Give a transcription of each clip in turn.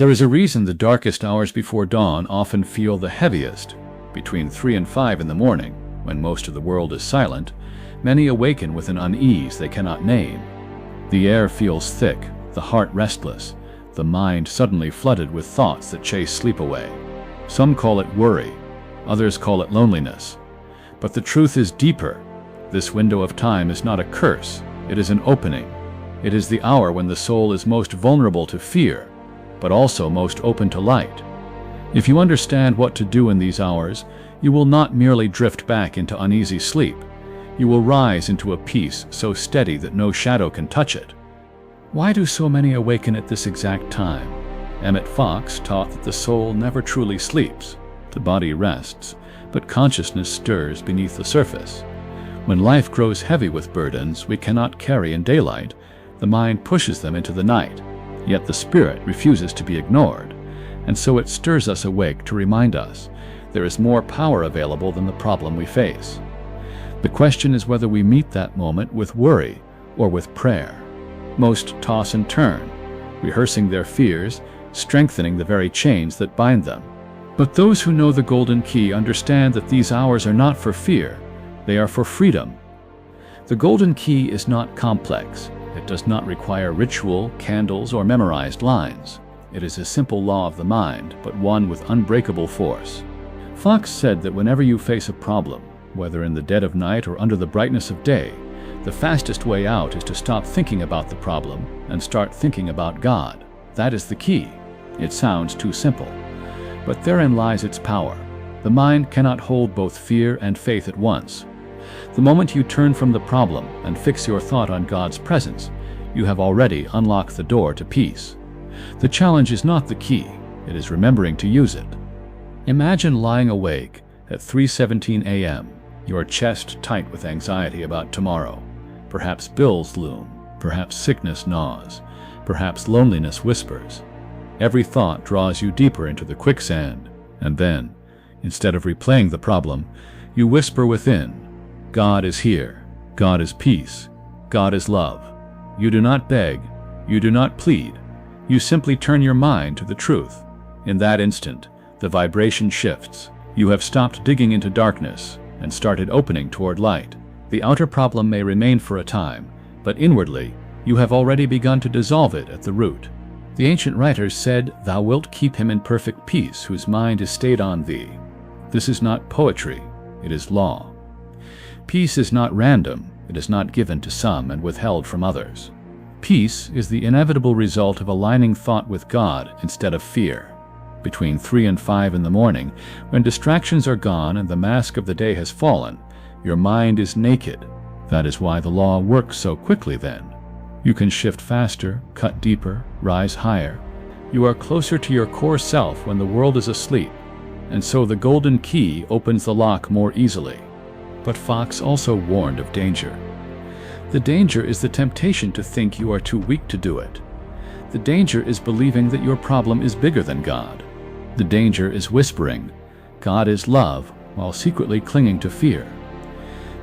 There is a reason the darkest hours before dawn often feel the heaviest. Between 3 and 5 in the morning, when most of the world is silent, many awaken with an unease they cannot name. The air feels thick, the heart restless, the mind suddenly flooded with thoughts that chase sleep away. Some call it worry, others call it loneliness. But the truth is deeper. This window of time is not a curse, it is an opening. It is the hour when the soul is most vulnerable to fear, but also most open to light. If you understand what to do in these hours, you will not merely drift back into uneasy sleep. You will rise into a peace so steady that no shadow can touch it. Why do so many awaken at this exact time? Emmet Fox taught that the soul never truly sleeps. The body rests, but consciousness stirs beneath the surface. When life grows heavy with burdens we cannot carry in daylight, the mind pushes them into the night. Yet the spirit refuses to be ignored, and so it stirs us awake to remind us there is more power available than the problem we face. The question is whether we meet that moment with worry or with prayer. Most toss and turn, rehearsing their fears, strengthening the very chains that bind them. But those who know the golden key understand that these hours are not for fear, they are for freedom. The golden key is not complex. It does not require ritual, candles, or memorized lines. It is a simple law of the mind, but one with unbreakable force. Fox said that whenever you face a problem, whether in the dead of night or under the brightness of day, the fastest way out is to stop thinking about the problem and start thinking about God. That is the key. It sounds too simple, but therein lies its power. The mind cannot hold both fear and faith at once. The moment you turn from the problem and fix your thought on God's presence, you have already unlocked the door to peace. The challenge is not the key, it is remembering to use it. Imagine lying awake at 3:17 a.m., your chest tight with anxiety about tomorrow. Perhaps bills loom, perhaps sickness gnaws, perhaps loneliness whispers. Every thought draws you deeper into the quicksand, and then, instead of replaying the problem, you whisper within, God is here, God is peace, God is love. You do not beg, you do not plead, you simply turn your mind to the truth. In that instant, the vibration shifts. You have stopped digging into darkness and started opening toward light. The outer problem may remain for a time, but inwardly, you have already begun to dissolve it at the root. The ancient writers said, Thou wilt keep him in perfect peace whose mind is stayed on thee. This is not poetry, it is law. Peace is not random, it is not given to some and withheld from others. Peace is the inevitable result of aligning thought with God instead of fear. Between 3 and 5 in the morning, when distractions are gone and the mask of the day has fallen, your mind is naked. That is why the law works so quickly then. You can shift faster, cut deeper, rise higher. You are closer to your core self when the world is asleep, and so the golden key opens the lock more easily. But Fox also warned of danger. The danger is the temptation to think you are too weak to do it. The danger is believing that your problem is bigger than God. The danger is whispering, God is love, while secretly clinging to fear.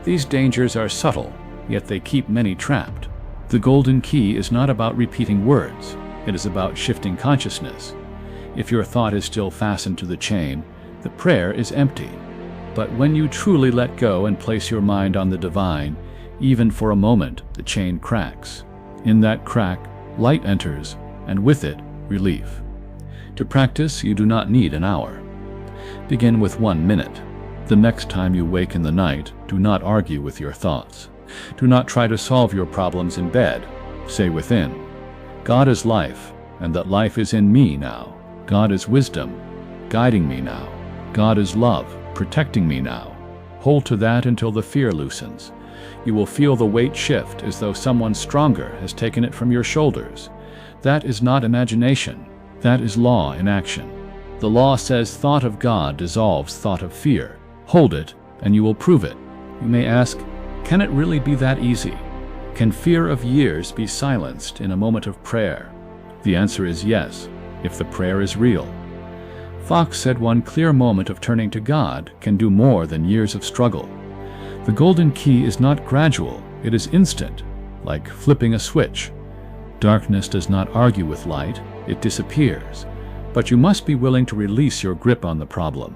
These dangers are subtle, yet they keep many trapped. The golden key is not about repeating words, it is about shifting consciousness. If your thought is still fastened to the chain, the prayer is empty. But when you truly let go and place your mind on the divine, even for a moment, the chain cracks. In that crack, light enters, and with it, relief. To practice, you do not need an hour. Begin with 1 minute. The next time you wake in the night, do not argue with your thoughts. Do not try to solve your problems in bed. Say within, God is life, and that life is in me now. God is wisdom, guiding me now. God is love, protecting me now. Hold to that until the fear loosens. You will feel the weight shift as though someone stronger has taken it from your shoulders. That is not imagination. That is law in action. The law says thought of God dissolves thought of fear. Hold it, and you will prove it. You may ask, can it really be that easy? Can fear of years be silenced in a moment of prayer? The answer is yes, if the prayer is real. Fox said one clear moment of turning to God can do more than years of struggle. The golden key is not gradual, it is instant, like flipping a switch. Darkness does not argue with light, it disappears. But you must be willing to release your grip on the problem.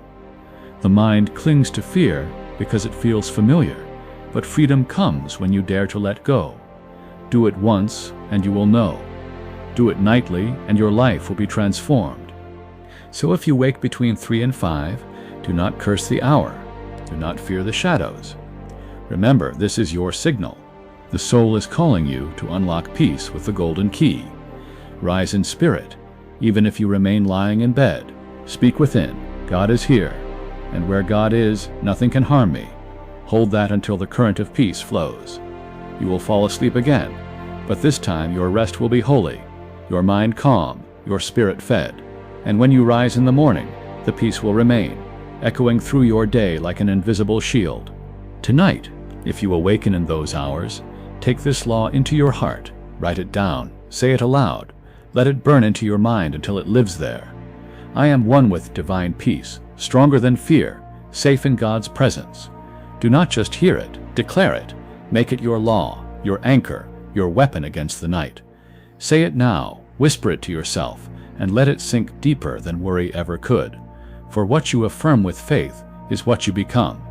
The mind clings to fear because it feels familiar, but freedom comes when you dare to let go. Do it once and you will know. Do it nightly and your life will be transformed. So if you wake between 3 and 5, do not curse the hour. Do not fear the shadows. Remember, this is your signal. The soul is calling you to unlock peace with the golden key. Rise in spirit, even if you remain lying in bed. Speak within, God is here, and where God is, nothing can harm me. Hold that until the current of peace flows. You will fall asleep again, but this time your rest will be holy, your mind calm, your spirit fed. And when you rise in the morning, the peace will remain, echoing through your day like an invisible shield. Tonight, if you awaken in those hours, take this law into your heart, write it down, say it aloud, let it burn into your mind until it lives there. I am one with divine peace, stronger than fear, safe in God's presence. Do not just hear it, declare it. Make it your law, your anchor, your weapon against the night. Say it now, whisper it to yourself, and let it sink deeper than worry ever could. For what you affirm with faith is what you become.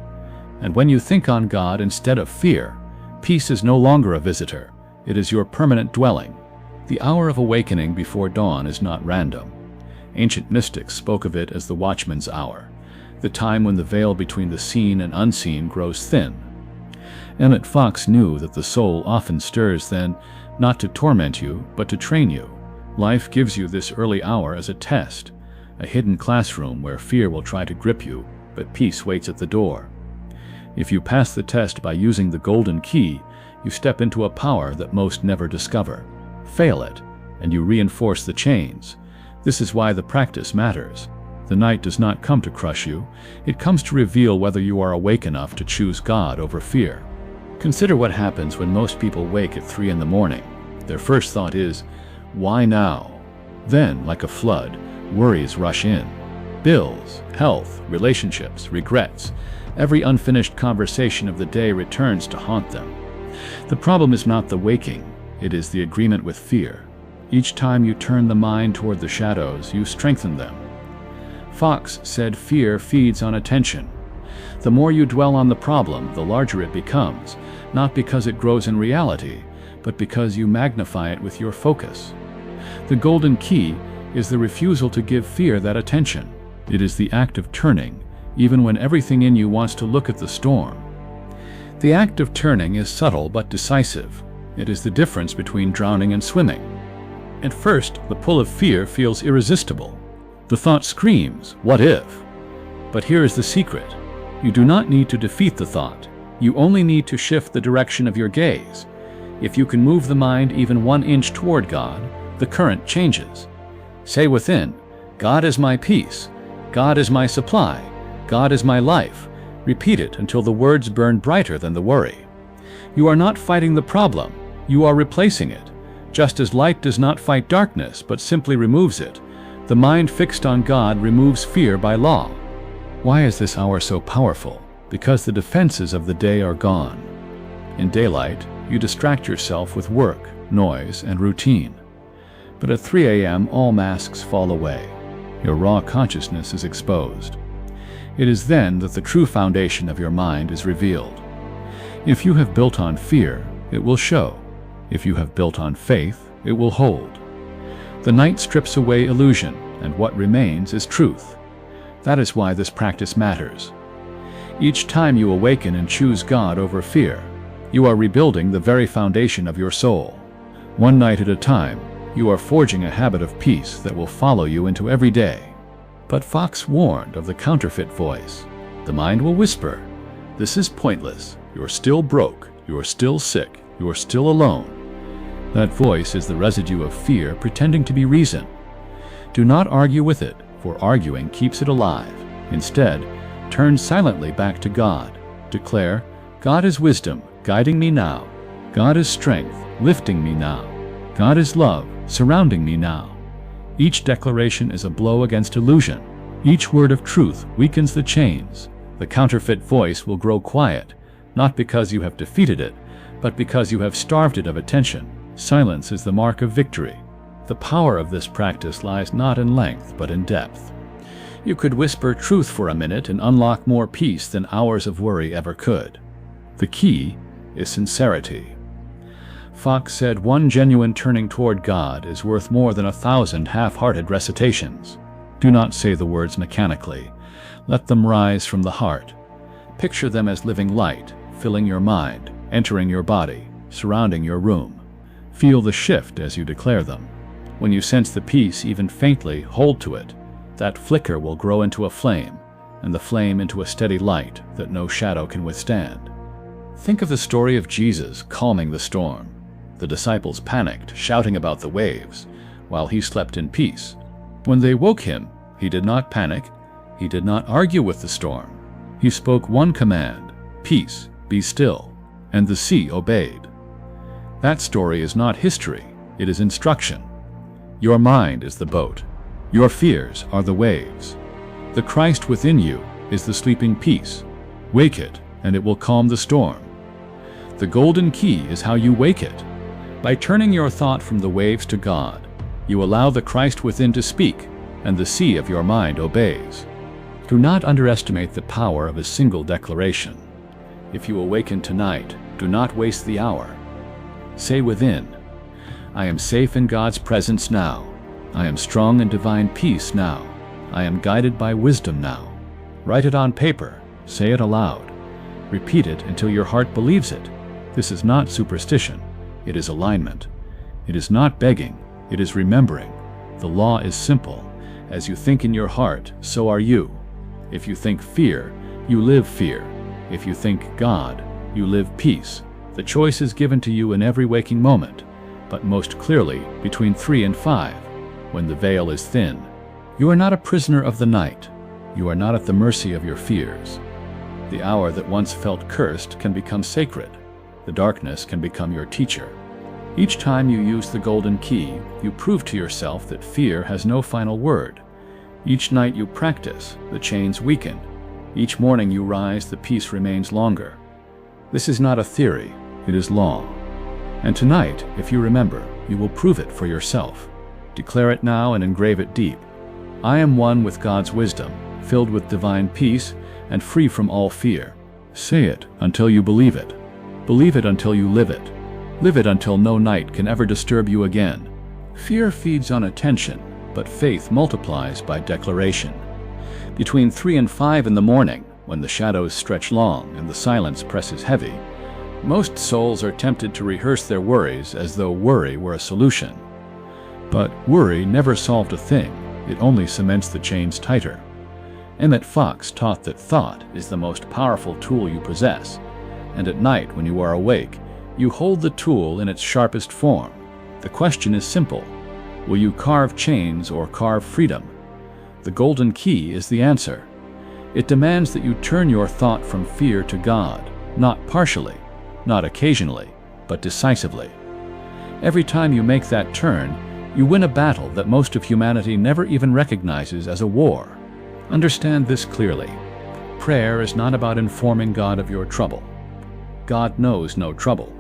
And when you think on God instead of fear, peace is no longer a visitor, it is your permanent dwelling. The hour of awakening before dawn is not random. Ancient mystics spoke of it as the watchman's hour, the time when the veil between the seen and unseen grows thin. Emmet Fox knew that the soul often stirs then, not to torment you, but to train you. Life gives you this early hour as a test, a hidden classroom where fear will try to grip you, but peace waits at the door. If you pass the test by using the golden key, you step into a power that most never discover. Fail it, and you reinforce the chains. This is why the practice matters. The night does not come to crush you. It comes to reveal whether you are awake enough to choose God over fear. Consider what happens when most people wake at 3 in the morning. Their first thought is, why now? Then, like a flood, worries rush in. Bills, health, relationships, regrets. Every unfinished conversation of the day returns to haunt them. The problem is not the waking, it is the agreement with fear. Each time you turn the mind toward the shadows, you strengthen them. Fox said fear feeds on attention. The more you dwell on the problem, the larger it becomes, not because it grows in reality, but because you magnify it with your focus. The golden key is the refusal to give fear that attention. It is the act of turning, even when everything in you wants to look at the storm. The act of turning is subtle but decisive. It is the difference between drowning and swimming. At first, the pull of fear feels irresistible. The thought screams, "What if?" But here is the secret. You do not need to defeat the thought. You only need to shift the direction of your gaze. If you can move the mind even 1 inch toward God, the current changes. Say within, God is my peace. God is my supply. God is my life. Repeat it until the words burn brighter than the worry. You are not fighting the problem. You are replacing it. Just as light does not fight darkness, but simply removes it, the mind fixed on God removes fear by law. Why is this hour so powerful? Because the defenses of the day are gone. In daylight, you distract yourself with work, noise, and routine. But at 3 a.m., all masks fall away. Your raw consciousness is exposed. It is then that the true foundation of your mind is revealed. If you have built on fear, it will show. If you have built on faith, it will hold. The night strips away illusion, and what remains is truth. That is why this practice matters. Each time you awaken and choose God over fear, you are rebuilding the very foundation of your soul. One night at a time, you are forging a habit of peace that will follow you into every day. But Fox warned of the counterfeit voice. The mind will whisper, "This is pointless. You're still broke. You're still sick. You're still alone." That voice is the residue of fear pretending to be reason. Do not argue with it, for arguing keeps it alive. Instead, turn silently back to God. Declare, God is wisdom, guiding me now. God is strength, lifting me now. God is love, surrounding me now. Each declaration is a blow against illusion. Each word of truth weakens the chains. The counterfeit voice will grow quiet, not because you have defeated it, but because you have starved it of attention. Silence is the mark of victory. The power of this practice lies not in length, but in depth. You could whisper truth for a minute and unlock more peace than hours of worry ever could. The key is sincerity. Fox said one genuine turning toward God is worth more than 1,000 half-hearted recitations. Do not say the words mechanically. Let them rise from the heart. Picture them as living light, filling your mind, entering your body, surrounding your room. Feel the shift as you declare them. When you sense the peace even faintly, hold to it. That flicker will grow into a flame, and the flame into a steady light that no shadow can withstand. Think of the story of Jesus calming the storm. The disciples panicked, shouting about the waves, while he slept in peace. When they woke him, he did not panic. He did not argue with the storm. He spoke one command, "Peace, be still," and the sea obeyed. That story is not history, it is instruction. Your mind is the boat. Your fears are the waves. The Christ within you is the sleeping peace. Wake it, and it will calm the storm. The golden key is how you wake it. By turning your thought from the waves to God, you allow the Christ within to speak, and the sea of your mind obeys. Do not underestimate the power of a single declaration. If you awaken tonight, do not waste the hour. Say within, I am safe in God's presence now. I am strong in divine peace now. I am guided by wisdom now. Write it on paper. Say it aloud. Repeat it until your heart believes it. This is not superstition. It is alignment. It is not begging. It is remembering. The law is simple. As you think in your heart, so are you. If you think fear, you live fear. If you think God, you live peace. The choice is given to you in every waking moment, but most clearly between 3 and 5, when the veil is thin. You are not a prisoner of the night. You are not at the mercy of your fears. The hour that once felt cursed can become sacred. The darkness can become your teacher. Each time you use the golden key, you prove to yourself that fear has no final word. Each night you practice, the chains weaken. Each morning you rise, the peace remains longer. This is not a theory, it is law. And tonight, if you remember, you will prove it for yourself. Declare it now and engrave it deep. I am one with God's wisdom, filled with divine peace, and free from all fear. Say it until you believe it. Believe it until you live it. Live it until no night can ever disturb you again. Fear feeds on attention, but faith multiplies by declaration. Between 3 and 5 in the morning, when the shadows stretch long and the silence presses heavy, most souls are tempted to rehearse their worries as though worry were a solution. But worry never solved a thing, it only cements the chains tighter. Emmet Fox taught that thought is the most powerful tool you possess, and at night when you are awake, you hold the tool in its sharpest form. The question is simple. Will you carve chains or carve freedom? The golden key is the answer. It demands that you turn your thought from fear to God, not partially, not occasionally, but decisively. Every time you make that turn, you win a battle that most of humanity never even recognizes as a war. Understand this clearly. Prayer is not about informing God of your trouble. God knows no trouble.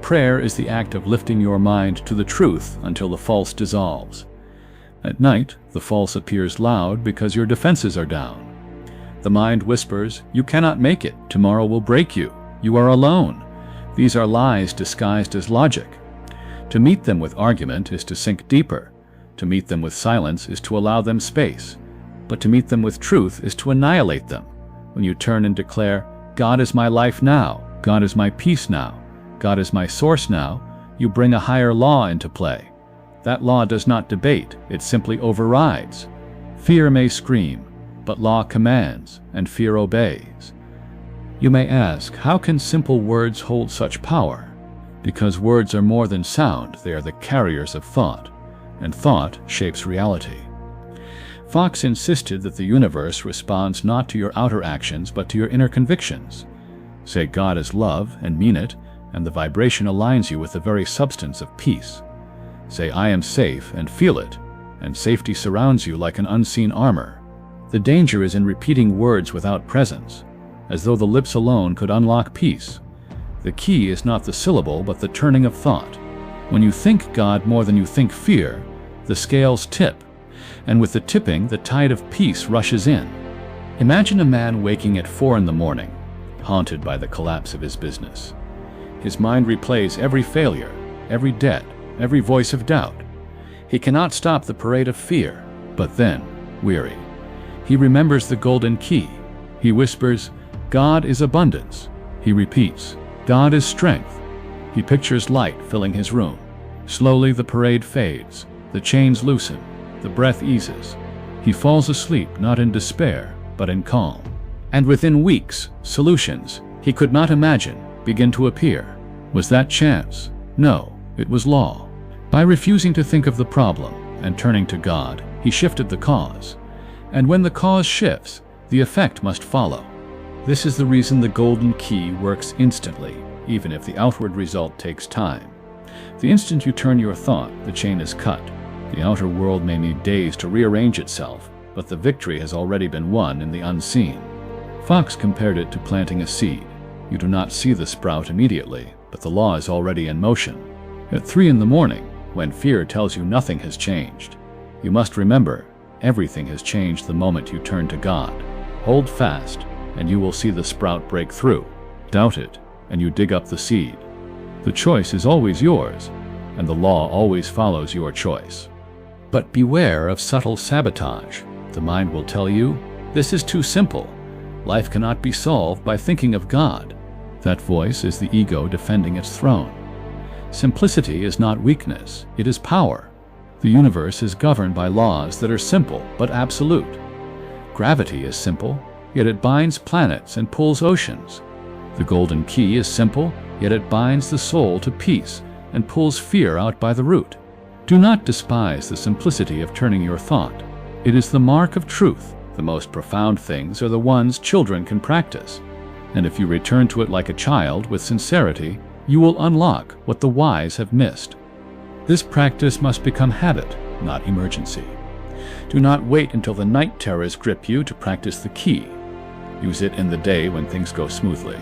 Prayer is the act of lifting your mind to the truth until the false dissolves. At night, the false appears loud because your defenses are down. The mind whispers, you cannot make it, tomorrow will break you, you are alone. These are lies disguised as logic. To meet them with argument is to sink deeper. To meet them with silence is to allow them space. But to meet them with truth is to annihilate them. When you turn and declare, God is my life now, God is my peace now, God is my source now, you bring a higher law into play. That law does not debate, it simply overrides. Fear may scream, but law commands, and fear obeys. You may ask, how can simple words hold such power? Because words are more than sound, they are the carriers of thought, and thought shapes reality. Fox insisted that the universe responds not to your outer actions, but to your inner convictions. Say God is love, and mean it, and the vibration aligns you with the very substance of peace. Say I am safe, and feel it, and safety surrounds you like an unseen armor. The danger is in repeating words without presence, as though the lips alone could unlock peace. The key is not the syllable, but the turning of thought. When you think God more than you think fear, the scales tip, and with the tipping, the tide of peace rushes in. Imagine a man waking at 4 in the morning, haunted by the collapse of his business. His mind replays every failure, every debt, every voice of doubt. He cannot stop the parade of fear, but then, weary, he remembers the golden key. He whispers, "God is abundance." He repeats, "God is strength." He pictures light filling his room. Slowly the parade fades, the chains loosen, the breath eases. He falls asleep not in despair, but in calm. And within weeks, solutions he could not imagine begin to appear. Was that chance? No, it was law. By refusing to think of the problem and turning to God, he shifted the cause. And when the cause shifts, the effect must follow. This is the reason the golden key works instantly, even if the outward result takes time. The instant you turn your thought, the chain is cut. The outer world may need days to rearrange itself, but the victory has already been won in the unseen. Fox compared it to planting a seed. You do not see the sprout immediately, but the law is already in motion. At 3 in the morning, when fear tells you nothing has changed, you must remember, everything has changed the moment you turn to God. Hold fast, and you will see the sprout break through. Doubt it, and you dig up the seed. The choice is always yours, and the law always follows your choice. But beware of subtle sabotage. The mind will tell you, "This is too simple. Life cannot be solved by thinking of God." That voice is the ego defending its throne. Simplicity is not weakness, it is power. The universe is governed by laws that are simple but absolute. Gravity is simple, yet it binds planets and pulls oceans. The golden key is simple, yet it binds the soul to peace and pulls fear out by the root. Do not despise the simplicity of turning your thought. It is the mark of truth. The most profound things are the ones children can practice. And if you return to it like a child with sincerity, you will unlock what the wise have missed. This practice must become habit, not emergency. Do not wait until the night terrors grip you to practice the key. Use it in the day when things go smoothly.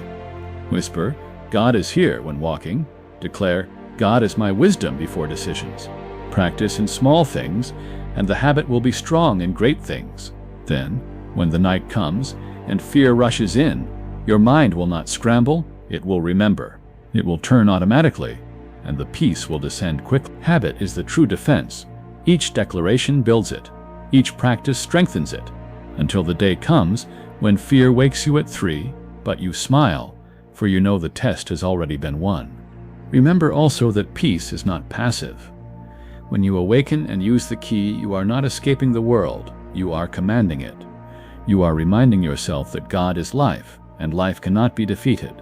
Whisper, "God is here," when walking. Declare, "God is my wisdom," before decisions. Practice in small things, and the habit will be strong in great things. Then, when the night comes and fear rushes in, your mind will not scramble, it will remember. It will turn automatically, and the peace will descend quickly. Habit is the true defense. Each declaration builds it. Each practice strengthens it, until the day comes when fear wakes you at 3, but you smile, for you know the test has already been won. Remember also that peace is not passive. When you awaken and use the key, you are not escaping the world, you are commanding it. You are reminding yourself that God is life, and life cannot be defeated.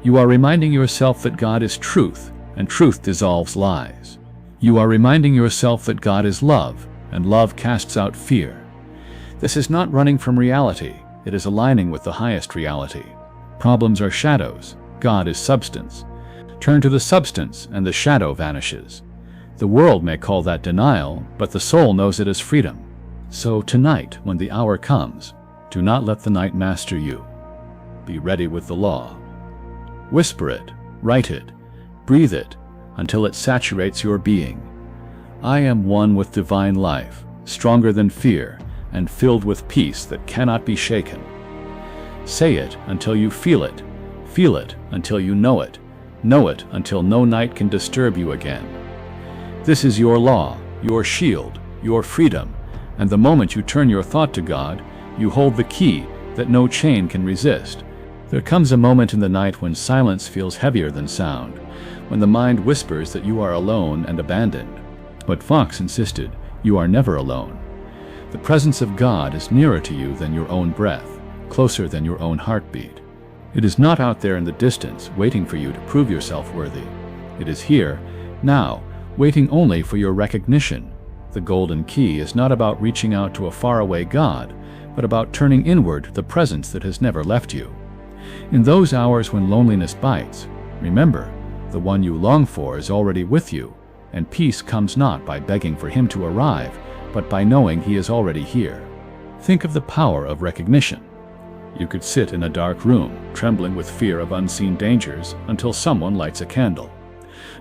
You are reminding yourself that God is truth, and truth dissolves lies. You are reminding yourself that God is love, and love casts out fear. This is not running from reality, it is aligning with the highest reality. Problems are shadows, God is substance. Turn to the substance and the shadow vanishes. The world may call that denial, but the soul knows it as freedom. So tonight, when the hour comes, do not let the night master you. Be ready with the law. Whisper it, write it, breathe it, until it saturates your being. I am one with divine life, stronger than fear, and filled with peace that cannot be shaken. Say it until you feel it until you know it until no night can disturb you again. This is your law, your shield, your freedom, and the moment you turn your thought to God, you hold the key that no chain can resist. There comes a moment in the night when silence feels heavier than sound, when the mind whispers that you are alone and abandoned. But Fox insisted, you are never alone. The presence of God is nearer to you than your own breath, closer than your own heartbeat. It is not out there in the distance, waiting for you to prove yourself worthy. It is here, now, waiting only for your recognition. The golden key is not about reaching out to a faraway God, but about turning inward to the presence that has never left you. In those hours when loneliness bites, remember, the one you long for is already with you, and peace comes not by begging for him to arrive, but by knowing he is already here. Think of the power of recognition. You could sit in a dark room, trembling with fear of unseen dangers, until someone lights a candle.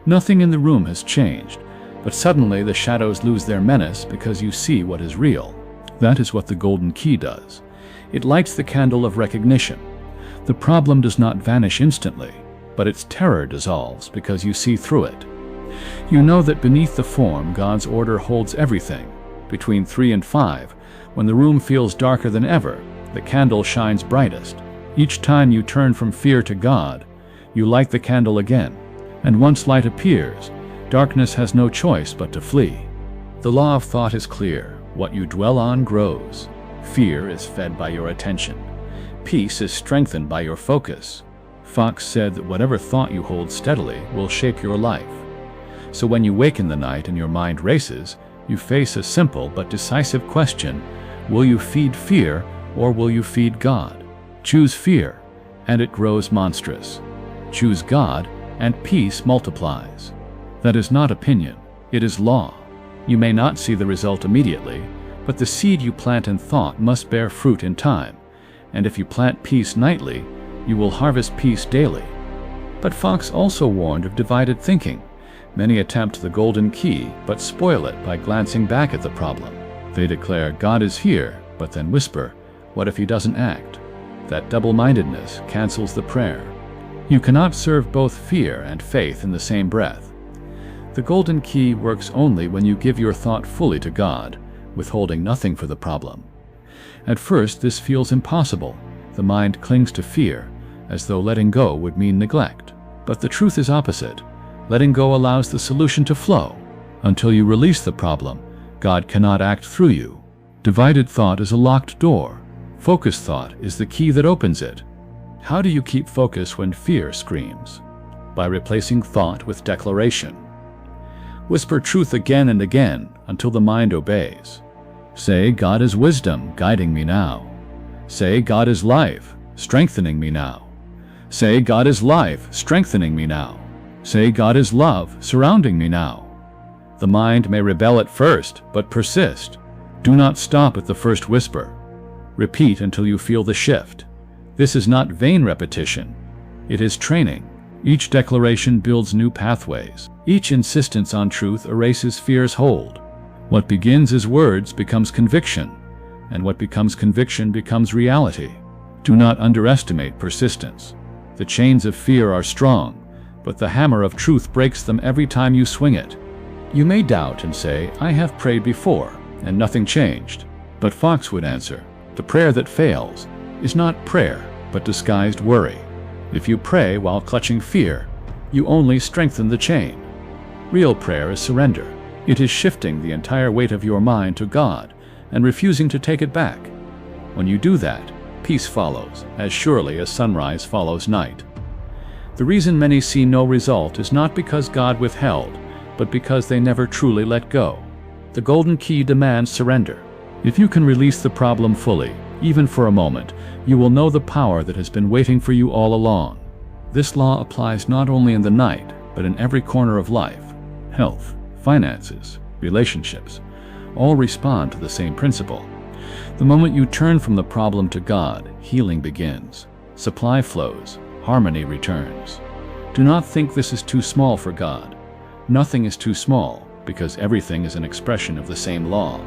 Nothing in the room has changed, but suddenly the shadows lose their menace because you see what is real. That is what the golden key does. It lights the candle of recognition. The problem does not vanish instantly, but its terror dissolves because you see through it. You know that beneath the form, God's order holds everything. Between 3 and 5, when the room feels darker than ever, the candle shines brightest. Each time you turn from fear to God, you light the candle again, and once light appears, darkness has no choice but to flee. The law of thought is clear. What you dwell on grows. Fear is fed by your attention. Peace is strengthened by your focus. Fox said that whatever thought you hold steadily will shape your life. So when you wake in the night and your mind races, you face a simple but decisive question: will you feed fear or will you feed God? Choose fear, and it grows monstrous. Choose God, and peace multiplies. That is not opinion, it is law. You may not see the result immediately, but the seed you plant in thought must bear fruit in time. And if you plant peace nightly, you will harvest peace daily. But Fox also warned of divided thinking. Many attempt the golden key, but spoil it by glancing back at the problem. They declare, God is here, but then whisper, what if he doesn't act? That double-mindedness cancels the prayer. You cannot serve both fear and faith in the same breath. The golden key works only when you give your thought fully to God, withholding nothing for the problem. At first, this feels impossible. The mind clings to fear, as though letting go would mean neglect. But the truth is opposite. Letting go allows the solution to flow. Until you release the problem, God cannot act through you. Divided thought is a locked door. Focused thought is the key that opens it. How do you keep focus when fear screams? By replacing thought with declaration. Whisper truth again and again until the mind obeys. Say, God is wisdom, guiding me now. Say, God is life, strengthening me now. Say, God is life, strengthening me now. Say, God is love, surrounding me now. The mind may rebel at first, but persist. Do not stop at the first whisper. Repeat until you feel the shift. This is not vain repetition. It is training. Each declaration builds new pathways. Each insistence on truth erases fear's hold. What begins as words becomes conviction, and what becomes conviction becomes reality. Do not underestimate persistence. The chains of fear are strong, but the hammer of truth breaks them every time you swing it. You may doubt and say, I have prayed before, and nothing changed. But Fox would answer, the prayer that fails is not prayer, but disguised worry. If you pray while clutching fear, you only strengthen the chain. Real prayer is surrender. It is shifting the entire weight of your mind to God and refusing to take it back. When you do that, peace follows, as surely as sunrise follows night. The reason many see no result is not because God withheld, but because they never truly let go. The golden key demands surrender. If you can release the problem fully, even for a moment, you will know the power that has been waiting for you all along. This law applies not only in the night, but in every corner of life. Health, finances, relationships, all respond to the same principle. The moment you turn from the problem to God, healing begins. Supply flows, harmony returns. Do not think this is too small for God. Nothing is too small, because everything is an expression of the same law.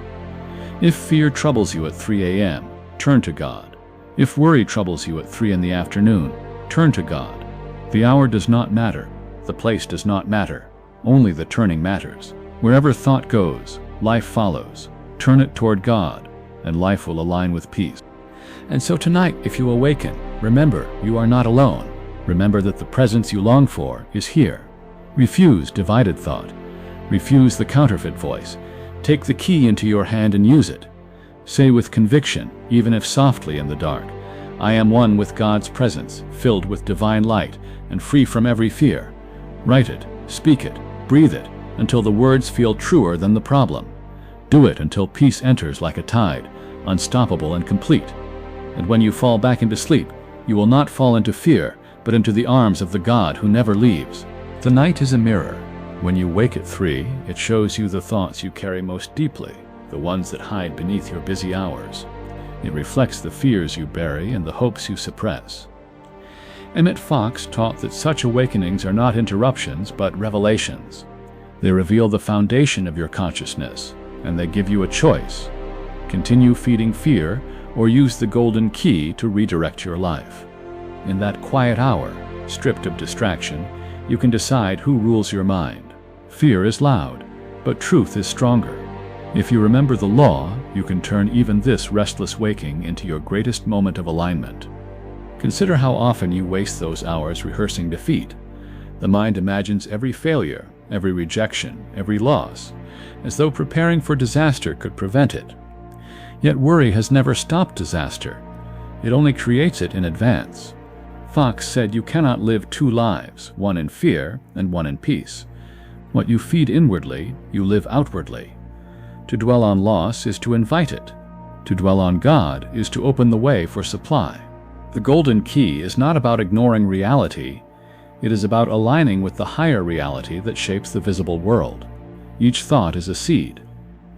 If fear troubles you at 3 a.m., turn to God. If worry troubles you at 3 in the afternoon, turn to God. The hour does not matter. The place does not matter. Only the turning matters. Wherever thought goes, life follows. Turn it toward God, and life will align with peace. And so tonight, if you awaken, remember you are not alone. Remember that the presence you long for is here. Refuse divided thought. Refuse the counterfeit voice. Take the key into your hand and use it. Say with conviction, even if softly in the dark, I am one with God's presence, filled with divine light, and free from every fear. Write it, speak it, breathe it, until the words feel truer than the problem. Do it until peace enters like a tide, unstoppable and complete. And when you fall back into sleep, you will not fall into fear, but into the arms of the God who never leaves. The night is a mirror. When you wake at 3, it shows you the thoughts you carry most deeply, the ones that hide beneath your busy hours. It reflects the fears you bury and the hopes you suppress. Emmet Fox taught that such awakenings are not interruptions but revelations. They reveal the foundation of your consciousness, and they give you a choice. Continue feeding fear, or use the golden key to redirect your life. In that quiet hour, stripped of distraction, you can decide who rules your mind. Fear is loud, but truth is stronger. If you remember the law, you can turn even this restless waking into your greatest moment of alignment. Consider how often you waste those hours rehearsing defeat. The mind imagines every failure, every rejection, every loss, as though preparing for disaster could prevent it. Yet worry has never stopped disaster. It only creates it in advance. Fox said you cannot live two lives, one in fear and one in peace. What you feed inwardly, you live outwardly. To dwell on loss is to invite it. To dwell on God is to open the way for supply. The golden key is not about ignoring reality. It is about aligning with the higher reality that shapes the visible world. Each thought is a seed.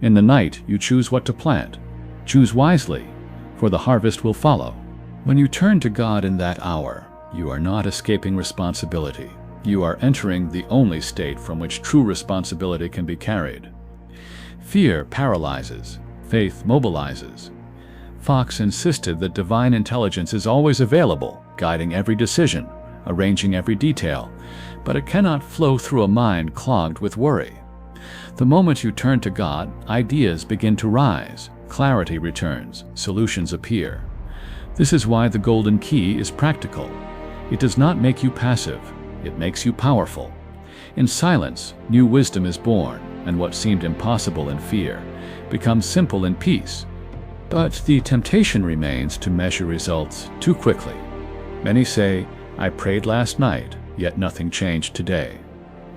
In the night, you choose what to plant. Choose wisely, for the harvest will follow. When you turn to God in that hour, you are not escaping responsibility. You are entering the only state from which true responsibility can be carried. Fear paralyzes. Faith mobilizes. Fox insisted that divine intelligence is always available, guiding every decision, arranging every detail, but it cannot flow through a mind clogged with worry. The moment you turn to God, ideas begin to rise, clarity returns, solutions appear. This is why the golden key is practical. It does not make you passive, it makes you powerful. In silence, new wisdom is born, and what seemed impossible in fear becomes simple in peace. But the temptation remains to measure results too quickly. Many say, "I prayed last night, yet nothing changed today."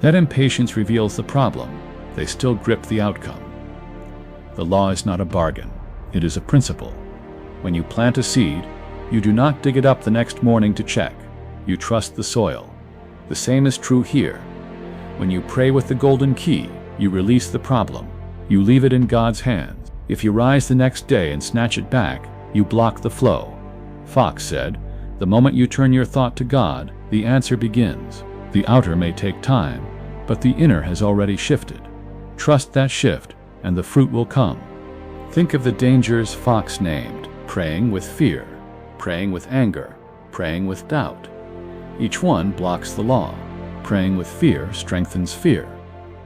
That impatience reveals the problem. They still grip the outcome. The law is not a bargain. It is a principle. When you plant a seed, you do not dig it up the next morning to check. You trust the soil. The same is true here. When you pray with the golden key, you release the problem. You leave it in God's hands. If you rise the next day and snatch it back, you block the flow. Fox said, "The moment you turn your thought to God, the answer begins. The outer may take time, but the inner has already shifted. Trust that shift, and the fruit will come." Think of the dangers Fox named: praying with fear, praying with anger, praying with doubt. Each one blocks the law. Praying with fear strengthens fear.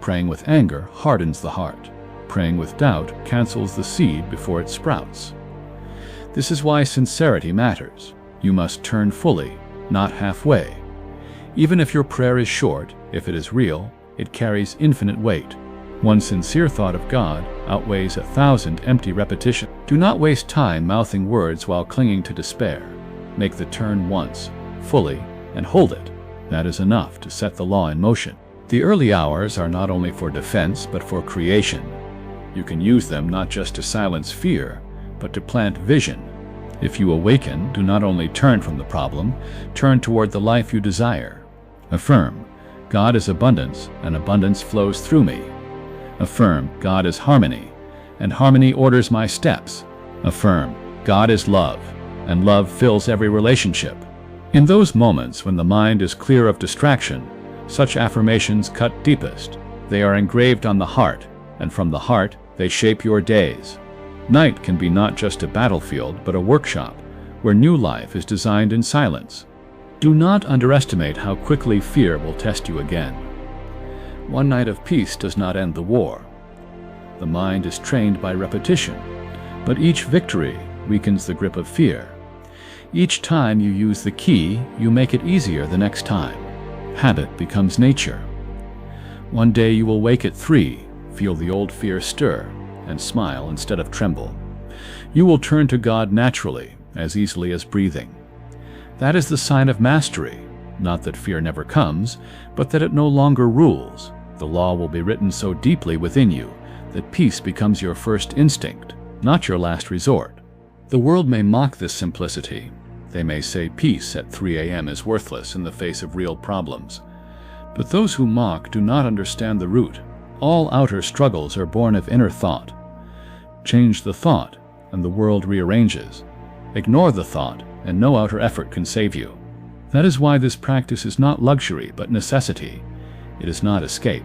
Praying with anger hardens the heart. Praying with doubt cancels the seed before it sprouts. This is why sincerity matters. You must turn fully, not halfway. Even if your prayer is short, if it is real, it carries infinite weight. One sincere thought of God outweighs 1,000 empty repetitions. Do not waste time mouthing words while clinging to despair. Make the turn once, fully, and hold it. That is enough to set the law in motion. The early hours are not only for defense, but for creation. You can use them not just to silence fear, but to plant vision. If you awaken, do not only turn from the problem, turn toward the life you desire. Affirm, God is abundance, and abundance flows through me. Affirm, God is harmony, and harmony orders my steps. Affirm, God is love, and love fills every relationship. In those moments when the mind is clear of distraction, such affirmations cut deepest. They are engraved on the heart, and from the heart, they shape your days. Night can be not just a battlefield, but a workshop, where new life is designed in silence. Do not underestimate how quickly fear will test you again. One night of peace does not end the war. The mind is trained by repetition, but each victory weakens the grip of fear. Each time you use the key, you make it easier the next time. Habit becomes nature. One day you will wake at 3, feel the old fear stir, and smile instead of tremble. You will turn to God naturally, as easily as breathing. That is the sign of mastery, not that fear never comes, but that it no longer rules. The law will be written so deeply within you that peace becomes your first instinct, not your last resort. The world may mock this simplicity. They may say peace at 3 a.m. is worthless in the face of real problems. But those who mock do not understand the root. All outer struggles are born of inner thought. Change the thought, and the world rearranges. Ignore the thought, and no outer effort can save you. That is why this practice is not luxury but necessity. It is not escape.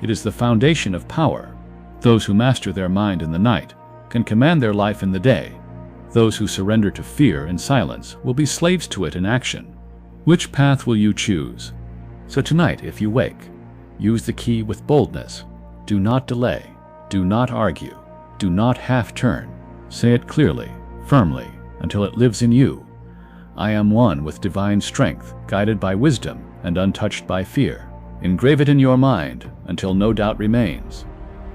It is the foundation of power. Those who master their mind in the night can command their life in the day. Those who surrender to fear in silence will be slaves to it in action. Which path will you choose? So tonight, if you wake, use the key with boldness. Do not delay. Do not argue. Do not half-turn. Say it clearly, firmly, until it lives in you. I am one with divine strength, guided by wisdom and untouched by fear. Engrave it in your mind until no doubt remains.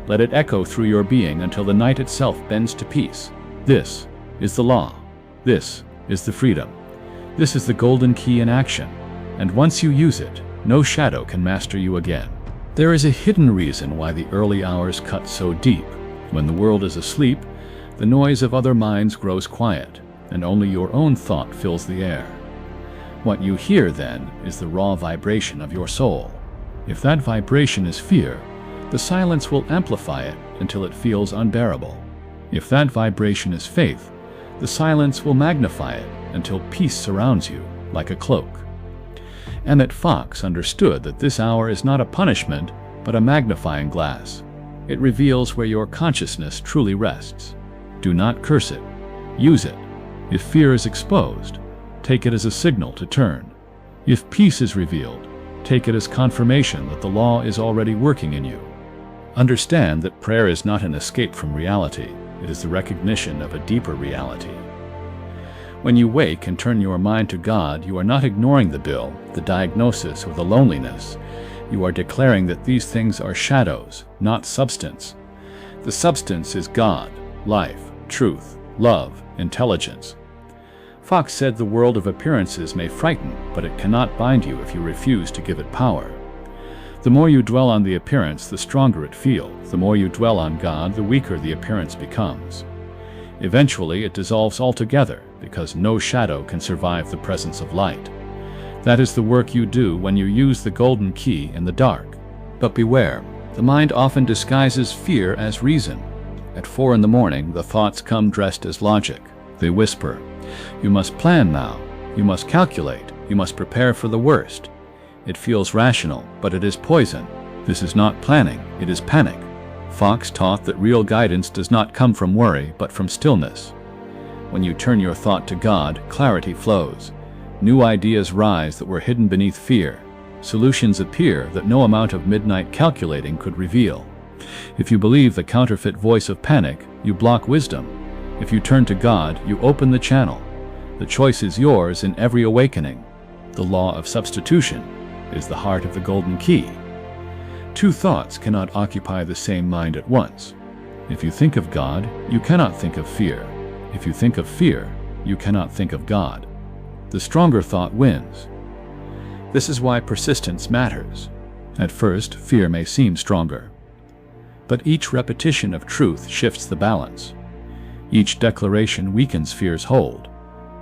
Let it echo through your being until the night itself bends to peace. This is the law. This is the freedom. This is the golden key in action. And once you use it, no shadow can master you again. There is a hidden reason why the early hours cut so deep. When the world is asleep, the noise of other minds grows quiet, and only your own thought fills the air. What you hear, then, is the raw vibration of your soul. If that vibration is fear, the silence will amplify it until it feels unbearable. If that vibration is faith, the silence will magnify it until peace surrounds you like a cloak. Emmet Fox understood that this hour is not a punishment, but a magnifying glass. It reveals where your consciousness truly rests. Do not curse it. Use it. If fear is exposed, take it as a signal to turn. If peace is revealed, take it as confirmation that the law is already working in you. Understand that prayer is not an escape from reality. It is the recognition of a deeper reality. When you wake and turn your mind to God, you are not ignoring the bill, the diagnosis, or the loneliness. You are declaring that these things are shadows, not substance. The substance is God, life, truth, love, intelligence. Fox said the world of appearances may frighten, but it cannot bind you if you refuse to give it power. The more you dwell on the appearance, the stronger it feels. The more you dwell on God, the weaker the appearance becomes. Eventually, it dissolves altogether, because no shadow can survive the presence of light. That is the work you do when you use the golden key in the dark. But beware, the mind often disguises fear as reason. At 4 in the morning, the thoughts come dressed as logic. They whisper, "You must plan now. You must calculate. You must prepare for the worst." It feels rational, but it is poison. This is not planning, it is panic. Fox taught that real guidance does not come from worry, but from stillness. When you turn your thought to God, clarity flows. New ideas rise that were hidden beneath fear. Solutions appear that no amount of midnight calculating could reveal. If you believe the counterfeit voice of panic, you block wisdom. If you turn to God, you open the channel. The choice is yours in every awakening. The law of substitution is the heart of the golden key. Two thoughts cannot occupy the same mind at once. If you think of God, you cannot think of fear. If you think of fear, you cannot think of God. The stronger thought wins. This is why persistence matters. At first, fear may seem stronger. But each repetition of truth shifts the balance. Each declaration weakens fear's hold,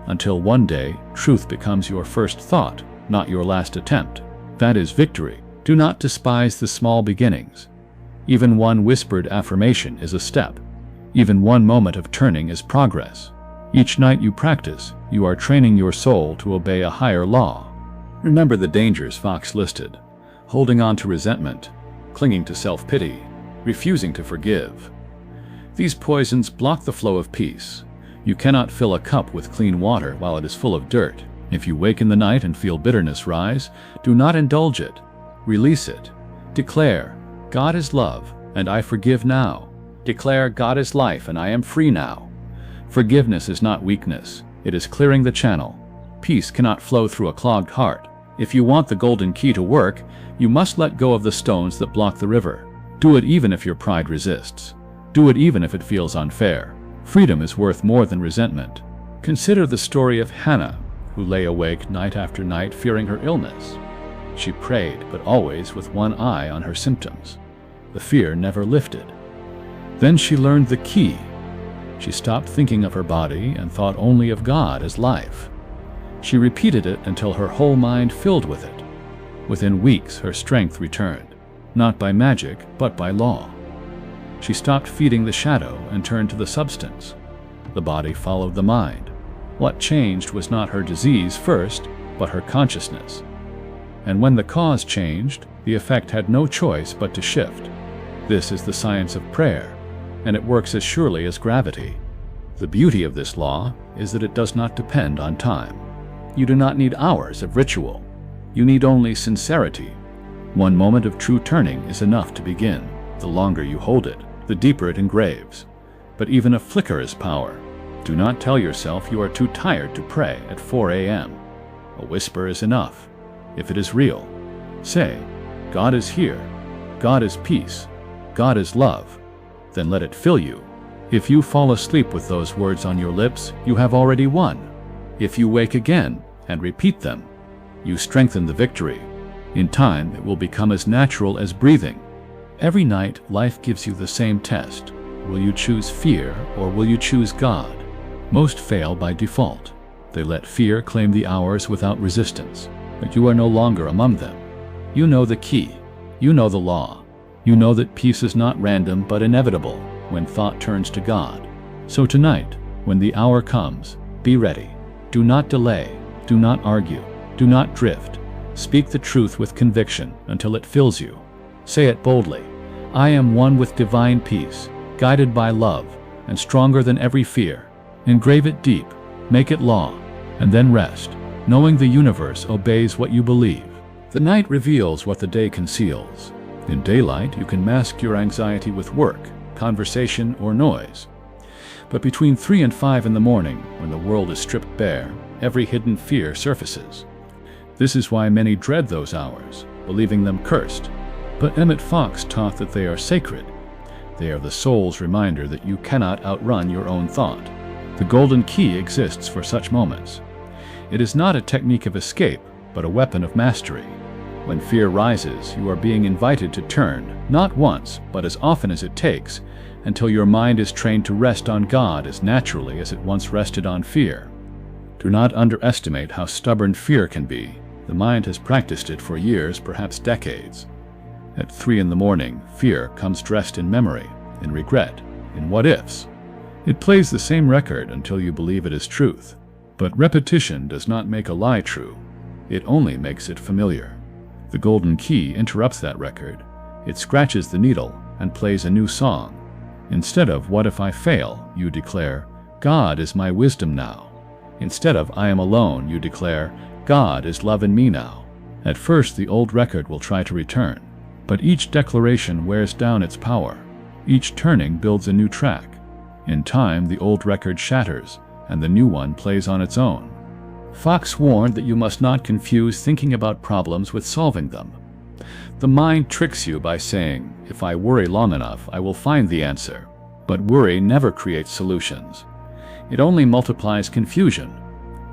until one day, truth becomes your first thought, not your last attempt. That is victory. Do not despise the small beginnings. Even one whispered affirmation is a step. Even one moment of turning is progress. Each night you practice, you are training your soul to obey a higher law. Remember the dangers Fox listed: holding on to resentment, clinging to self-pity, refusing to forgive. These poisons block the flow of peace. You cannot fill a cup with clean water while it is full of dirt. If you wake in the night and feel bitterness rise, do not indulge it. Release it. Declare, God is love, and I forgive now. Declare, God is life, and I am free now. Forgiveness is not weakness. It is clearing the channel. Peace cannot flow through a clogged heart. If you want the golden key to work, you must let go of the stones that block the river. Do it even if your pride resists. Do it even if it feels unfair. Freedom is worth more than resentment. Consider the story of Hannah, who lay awake night after night fearing her illness. She prayed, but always with one eye on her symptoms. The fear never lifted. Then she learned the key. She stopped thinking of her body and thought only of God as life. She repeated it until her whole mind filled with it. Within weeks, her strength returned, not by magic, but by law. She stopped feeding the shadow and turned to the substance. The body followed the mind. What changed was not her disease first, but her consciousness. And when the cause changed, the effect had no choice but to shift. This is the science of prayer, and it works as surely as gravity. The beauty of this law is that it does not depend on time. You do not need hours of ritual. You need only sincerity. One moment of true turning is enough to begin. The longer you hold it, the deeper it engraves. But even a flicker is power. Do not tell yourself you are too tired to pray at 4 a.m. A whisper is enough. If it is real, say, God is here. God is peace. God is love. Then let it fill you. If you fall asleep with those words on your lips, you have already won. If you wake again and repeat them, you strengthen the victory. In time, it will become as natural as breathing. Every night, life gives you the same test. Will you choose fear or will you choose God? Most fail by default. They let fear claim the hours without resistance. But you are no longer among them. You know the key. You know the law. You know that peace is not random but inevitable when thought turns to God. So tonight, when the hour comes, be ready. Do not delay. Do not argue. Do not drift. Speak the truth with conviction until it fills you. Say it boldly. I am one with divine peace, guided by love, and stronger than every fear. Engrave it deep, make it law, and then rest, knowing the universe obeys what you believe. The night reveals what the day conceals. In daylight, you can mask your anxiety with work, conversation, or noise. But between 3 and 5 in the morning, when the world is stripped bare, every hidden fear surfaces. This is why many dread those hours, believing them cursed. But Emmet Fox taught that they are sacred. They are the soul's reminder that you cannot outrun your own thought. The golden key exists for such moments. It is not a technique of escape, but a weapon of mastery. When fear rises, you are being invited to turn, not once, but as often as it takes, until your mind is trained to rest on God as naturally as it once rested on fear. Do not underestimate how stubborn fear can be. The mind has practiced it for years, perhaps decades. At 3 in the morning, fear comes dressed in memory, in regret, in what-ifs. It plays the same record until you believe it is truth. But repetition does not make a lie true. It only makes it familiar. The golden key interrupts that record. It scratches the needle and plays a new song. Instead of "What if I fail?" you declare, "God is my wisdom now." Instead of "I am alone," you declare, "God is love in me now." At first, the old record will try to return, but each declaration wears down its power. Each turning builds a new track. In time, the old record shatters, and the new one plays on its own. Fox warned that you must not confuse thinking about problems with solving them. The mind tricks you by saying, "If I worry long enough, I will find the answer." But worry never creates solutions. It only multiplies confusion.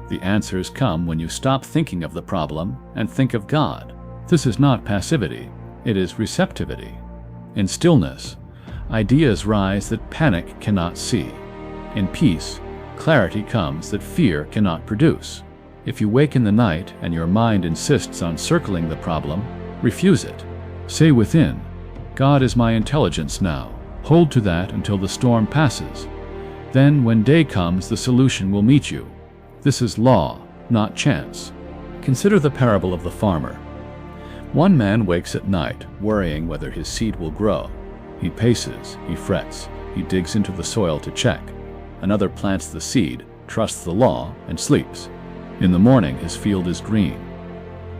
The answers come when you stop thinking of the problem and think of God. This is not passivity, it is receptivity. In stillness, ideas rise that panic cannot see. In peace, clarity comes that fear cannot produce. If you wake in the night and your mind insists on circling the problem, refuse it. Say within, "God is my intelligence now." Hold to that until the storm passes. Then, when day comes, the solution will meet you. This is law, not chance. Consider the parable of the farmer. One man wakes at night, worrying whether his seed will grow. He paces, he frets, he digs into the soil to check. Another plants the seed, trusts the law, and sleeps. In the morning, his field is green.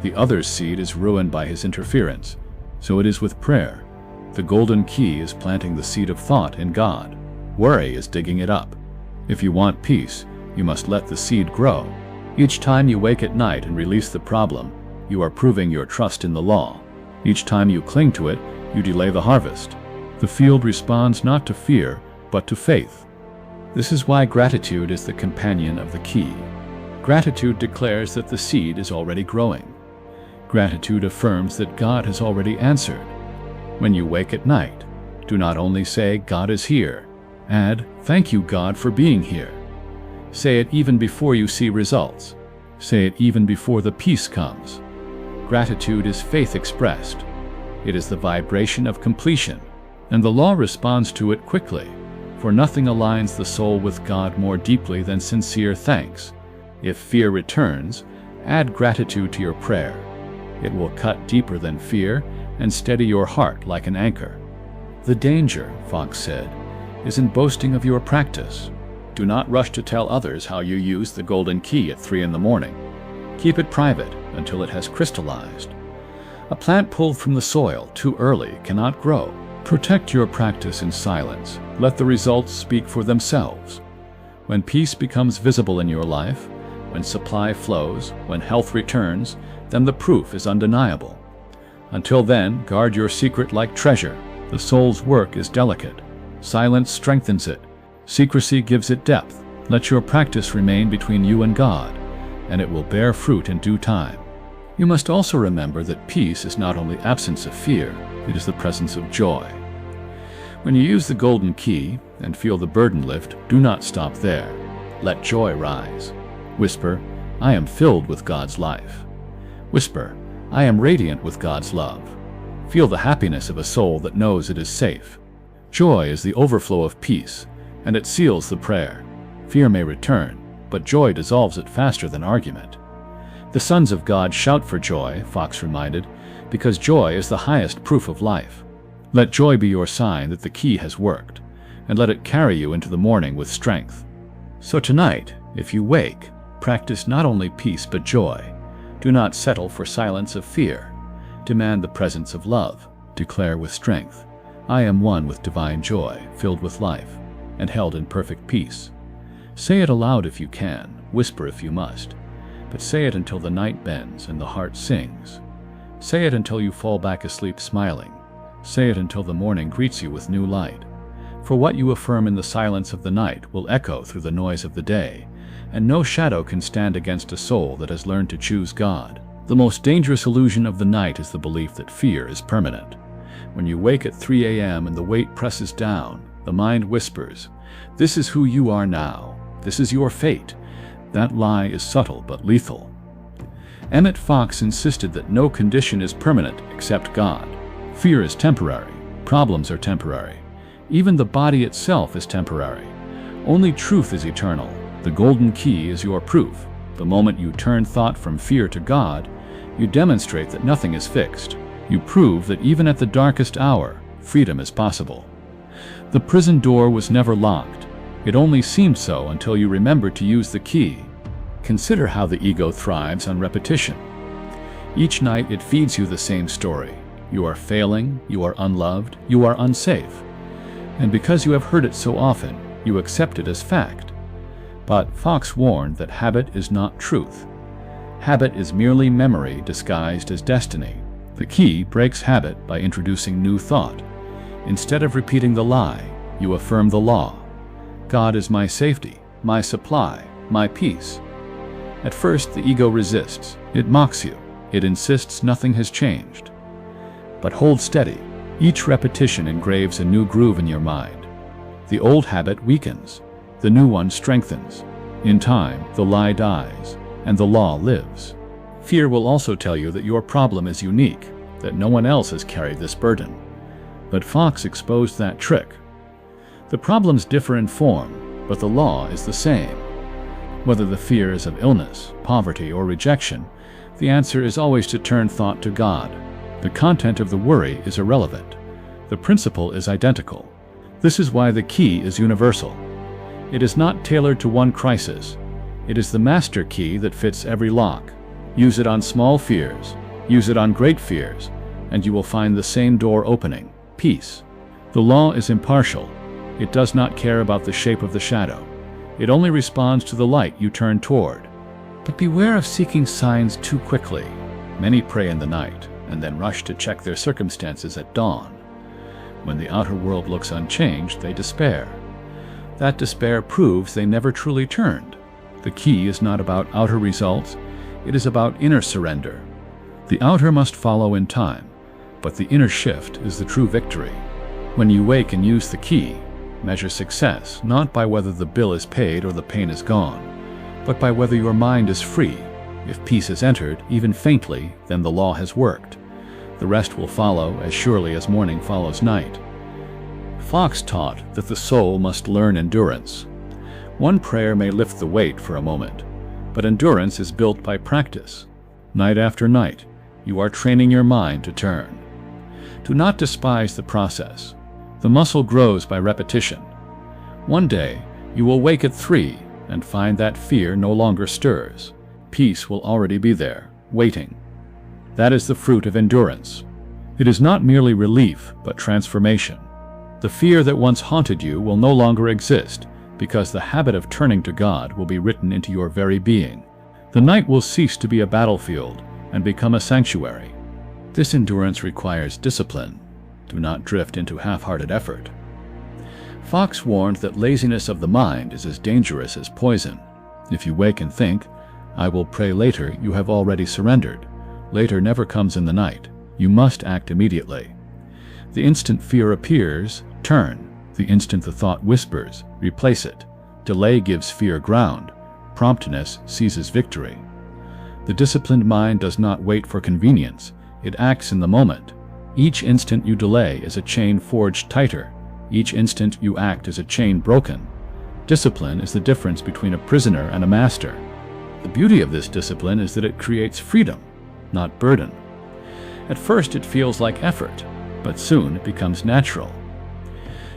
The other's seed is ruined by his interference. So it is with prayer. The golden key is planting the seed of thought in God. Worry is digging it up. If you want peace, you must let the seed grow. Each time you wake at night and release the problem, you are proving your trust in the law. Each time you cling to it, you delay the harvest. The field responds not to fear, but to faith. This is why gratitude is the companion of the key. Gratitude declares that the seed is already growing. Gratitude affirms that God has already answered. When you wake at night, do not only say, "God is here." Add, "Thank you, God, for being here." Say it even before you see results. Say it even before the peace comes. Gratitude is faith expressed. It is the vibration of completion, and the law responds to it quickly, for nothing aligns the soul with God more deeply than sincere thanks. If fear returns, Add gratitude to your prayer. It will cut deeper than fear and steady your heart like an anchor. The danger, Fox said, is in boasting of your practice. Do not rush to tell others how you use the golden key at 3 in the morning. Keep it private until it has crystallized. A plant pulled from the soil too early cannot grow. Protect your practice in silence. Let the results speak for themselves. When peace becomes visible in your life, when supply flows, when health returns, then the proof is undeniable. Until then, guard your secret like treasure. The soul's work is delicate. Silence strengthens it. Secrecy gives it depth. Let your practice remain between you and God, and it will bear fruit in due time. You must also remember that peace is not only absence of fear, it is the presence of joy. When you use the golden key and feel the burden lift, do not stop there. Let joy rise. Whisper, I am filled with God's life. Whisper, I am radiant with God's love. Feel the happiness of a soul that knows it is safe. Joy is the overflow of peace, and it seals the prayer. Fear may return, but joy dissolves it faster than argument. The sons of God shout for joy, Fox reminded, because joy is the highest proof of life. Let joy be your sign that the key has worked, and let it carry you into the morning with strength. So tonight, if you wake, practice not only peace but joy. Do not settle for silence of fear. Demand the presence of love. Declare with strength, I am one with divine joy, filled with life, and held in perfect peace. Say it aloud if you can, whisper if you must, but say it until the night bends and the heart sings. Say it until you fall back asleep smiling. Say it until the morning greets you with new light. For what you affirm in the silence of the night will echo through the noise of the day, and no shadow can stand against a soul that has learned to choose God. The most dangerous illusion of the night is the belief that fear is permanent. When you wake at 3 a.m. and the weight presses down, the mind whispers, this is who you are now. This is your fate. That lie is subtle but lethal. Emmet Fox insisted that no condition is permanent except God. Fear is temporary. Problems are temporary. Even the body itself is temporary. Only truth is eternal. The golden key is your proof. The moment you turn thought from fear to God, you demonstrate that nothing is fixed. You prove that even at the darkest hour, freedom is possible. The prison door was never locked. It only seemed so until you remembered to use the key. Consider how the ego thrives on repetition. Each night it feeds you the same story. You are failing, you are unloved, you are unsafe. And because you have heard it so often, you accept it as fact. But Fox warned that habit is not truth. Habit is merely memory disguised as destiny. The key breaks habit by introducing new thought. Instead of repeating the lie, you affirm the law. God is my safety, my supply, my peace. At first, the ego resists. It mocks you. It insists nothing has changed. But hold steady. Each repetition engraves a new groove in your mind. The old habit weakens. The new one strengthens. In time, the lie dies, and the law lives. Fear will also tell you that your problem is unique, that no one else has carried this burden. But Fox exposed that trick. The problems differ in form, but the law is the same. Whether the fear is of illness, poverty, or rejection, the answer is always to turn thought to God. The content of the worry is irrelevant. The principle is identical. This is why the key is universal. It is not tailored to one crisis. It is the master key that fits every lock. Use it on small fears, use it on great fears, and you will find the same door opening, peace. The law is impartial. It does not care about the shape of the shadow. It only responds to the light you turn toward. But beware of seeking signs too quickly. Many pray in the night, and then rush to check their circumstances at dawn. When the outer world looks unchanged, they despair. That despair proves they never truly turned. The key is not about outer results, it is about inner surrender. The outer must follow in time, but the inner shift is the true victory. When you wake and use the key, measure success not by whether the bill is paid or the pain is gone, but by whether your mind is free. If peace has entered, even faintly, then the law has worked. The rest will follow as surely as morning follows night. Fox taught that the soul must learn endurance. One prayer may lift the weight for a moment, but endurance is built by practice. Night after night, you are training your mind to turn. Do not despise the process. The muscle grows by repetition. One day, you will wake at 3 and find that fear no longer stirs. Peace will already be there, waiting. That is the fruit of endurance. It is not merely relief, but transformation. The fear that once haunted you will no longer exist, because the habit of turning to God will be written into your very being. The night will cease to be a battlefield and become a sanctuary. This endurance requires discipline. Do not drift into half-hearted effort. Fox warned that laziness of the mind is as dangerous as poison. If you wake and think, "I will pray later," you have already surrendered. Later never comes in the night. You must act immediately. The instant fear appears, turn. The instant the thought whispers, replace it. Delay gives fear ground. Promptness seizes victory. The disciplined mind does not wait for convenience. It acts in the moment. Each instant you delay is a chain forged tighter. Each instant you act is a chain broken. Discipline is the difference between a prisoner and a master. The beauty of this discipline is that it creates freedom, not burden. At first it feels like effort, but soon it becomes natural.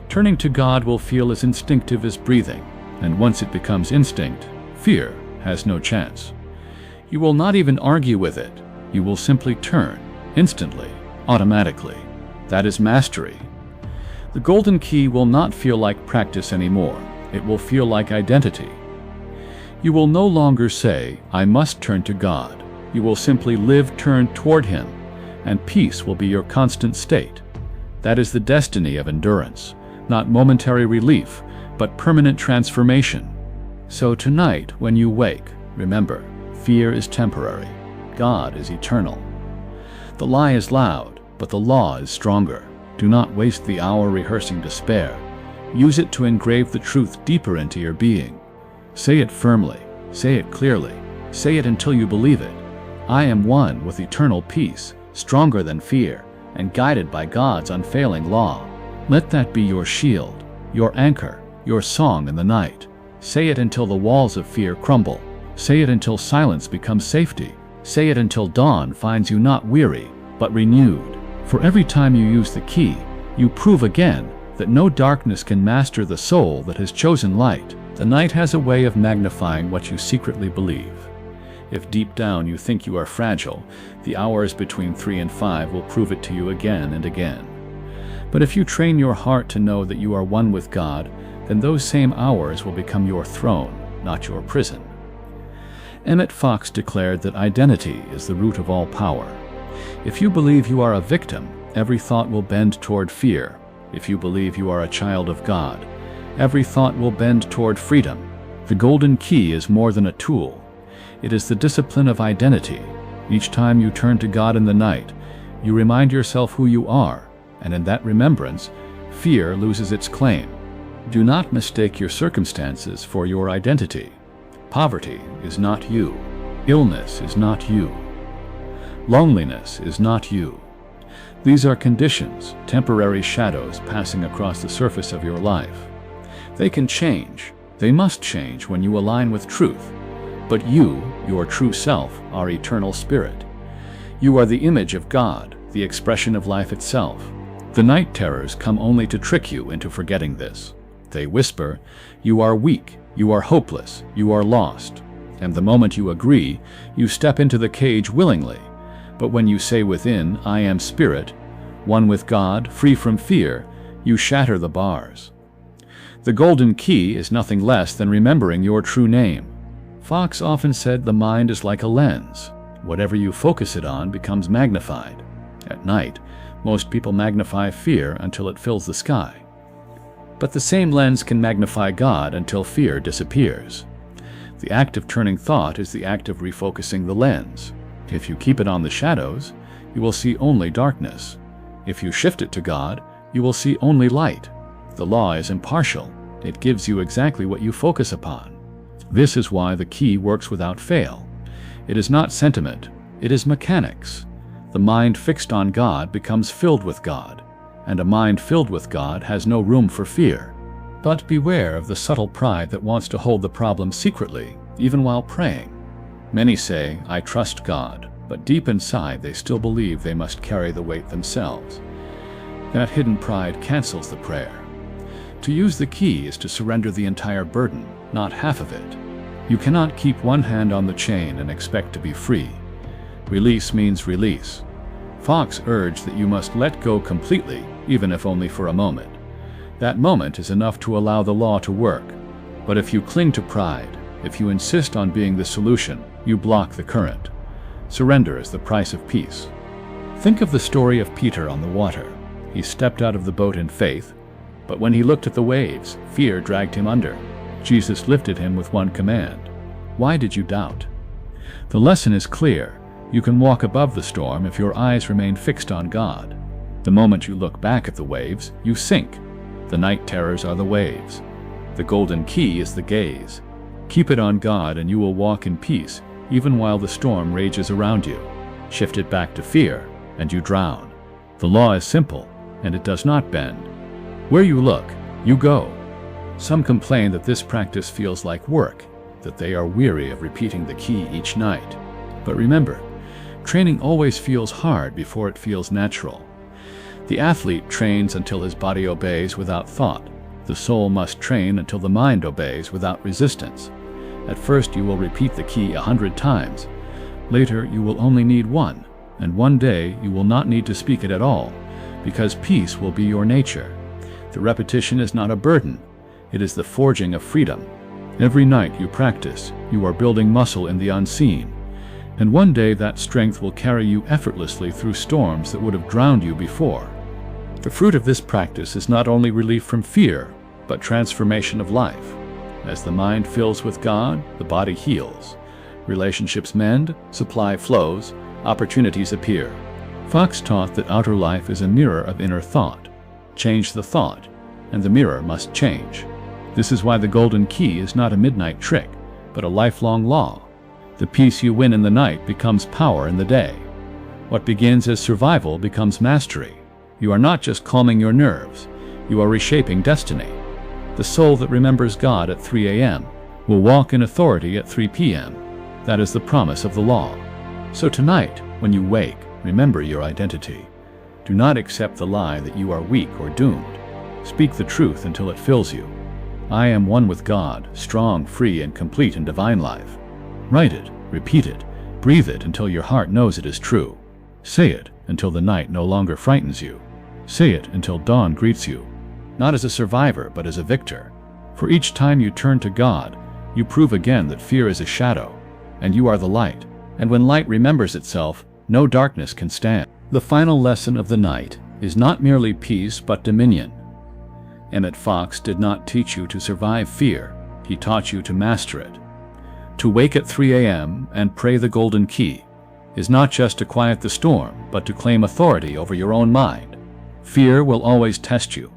Turning to God will feel as instinctive as breathing, and once it becomes instinct, fear has no chance. You will not even argue with it. You will simply turn, instantly, automatically. That is mastery. The golden key will not feel like practice anymore. It will feel like identity. You will no longer say, "I must turn to God." You will simply live turned toward Him, and peace will be your constant state. That is the destiny of endurance, not momentary relief, but permanent transformation. So tonight, when you wake, remember, fear is temporary. God is eternal. The lie is loud, but the law is stronger. Do not waste the hour rehearsing despair. Use it to engrave the truth deeper into your being. Say it firmly. Say it clearly. Say it until you believe it. I am one with eternal peace, stronger than fear, and guided by God's unfailing law. Let that be your shield, your anchor, your song in the night. Say it until the walls of fear crumble. Say it until silence becomes safety. Say it until dawn finds you not weary, but renewed. For every time you use the key, you prove again that no darkness can master the soul that has chosen light. The night has a way of magnifying what you secretly believe. If deep down you think you are fragile, the hours between 3 and 5 will prove it to you again and again. But if you train your heart to know that you are one with God, then those same hours will become your throne, not your prison. Emmet Fox declared that identity is the root of all power. If you believe you are a victim, every thought will bend toward fear. If you believe you are a child of God, every thought will bend toward freedom. The golden key is more than a tool. It is the discipline of identity. Each time you turn to God in the night, you remind yourself who you are, and in that remembrance, fear loses its claim. Do not mistake your circumstances for your identity. Poverty is not you. Illness is not you. Loneliness is not you. These are conditions, temporary shadows passing across the surface of your life. They can change. They must change when you align with truth. But you, your true self, are eternal spirit. You are the image of God, the expression of life itself. The night terrors come only to trick you into forgetting this. They whisper, "You are weak, you are hopeless, you are lost." And the moment you agree, you step into the cage willingly. But when you say within, "I am spirit," one with God, free from fear, you shatter the bars. The golden key is nothing less than remembering your true name. Fox often said the mind is like a lens. Whatever you focus it on becomes magnified. At night, most people magnify fear until it fills the sky. But the same lens can magnify God until fear disappears. The act of turning thought is the act of refocusing the lens. If you keep it on the shadows, you will see only darkness. If you shift it to God, you will see only light. The law is impartial. It gives you exactly what you focus upon. This is why the key works without fail. It is not sentiment, it is mechanics. The mind fixed on God becomes filled with God, and a mind filled with God has no room for fear. But beware of the subtle pride that wants to hold the problem secretly, even while praying. Many say, "I trust God," but deep inside they still believe they must carry the weight themselves. That hidden pride cancels the prayer. To use the key is to surrender the entire burden, not half of it. You cannot keep one hand on the chain and expect to be free. Release means release. Fox urged that you must let go completely, even if only for a moment. That moment is enough to allow the law to work. But if you cling to pride, if you insist on being the solution, you block the current. Surrender is the price of peace. Think of the story of Peter on the water. He stepped out of the boat in faith, but when he looked at the waves, fear dragged him under. Jesus lifted him with one command. Why did you doubt? The lesson is clear. You can walk above the storm if your eyes remain fixed on God. The moment you look back at the waves, you sink. The night terrors are the waves. The golden key is the gaze. Keep it on God and you will walk in peace, even while the storm rages around you. Shift it back to fear, and you drown. The law is simple, and it does not bend. Where you look, you go. Some complain that this practice feels like work, that they are weary of repeating the key each night. But remember, training always feels hard before it feels natural. The athlete trains until his body obeys without thought. The soul must train until the mind obeys without resistance. At first you will repeat the key 100 times. Later you will only need one, and one day you will not need to speak it at all, because peace will be your nature. The repetition is not a burden. It is the forging of freedom. Every night you practice, you are building muscle in the unseen. And one day that strength will carry you effortlessly through storms that would have drowned you before. The fruit of this practice is not only relief from fear, but transformation of life. As the mind fills with God, the body heals. Relationships mend, supply flows, opportunities appear. Fox taught that outer life is a mirror of inner thought. Change the thought, and the mirror must change. This is why the golden key is not a midnight trick, but a lifelong law. The peace you win in the night becomes power in the day. What begins as survival becomes mastery. You are not just calming your nerves, you are reshaping destiny. The soul that remembers God at 3 a.m. will walk in authority at 3 p.m. That is the promise of the law. So tonight, when you wake, remember your identity. Do not accept the lie that you are weak or doomed. Speak the truth until it fills you. I am one with God, strong, free, and complete in divine life. Write it, repeat it, breathe it until your heart knows it is true. Say it until the night no longer frightens you. Say it until dawn greets you, not as a survivor but as a victor. For each time you turn to God, you prove again that fear is a shadow, and you are the light. And when light remembers itself, no darkness can stand. The final lesson of the night is not merely peace but dominion. Emmet Fox did not teach you to survive fear, he taught you to master it. To wake at 3 a.m. and pray the golden key is not just to quiet the storm, but to claim authority over your own mind. Fear will always test you.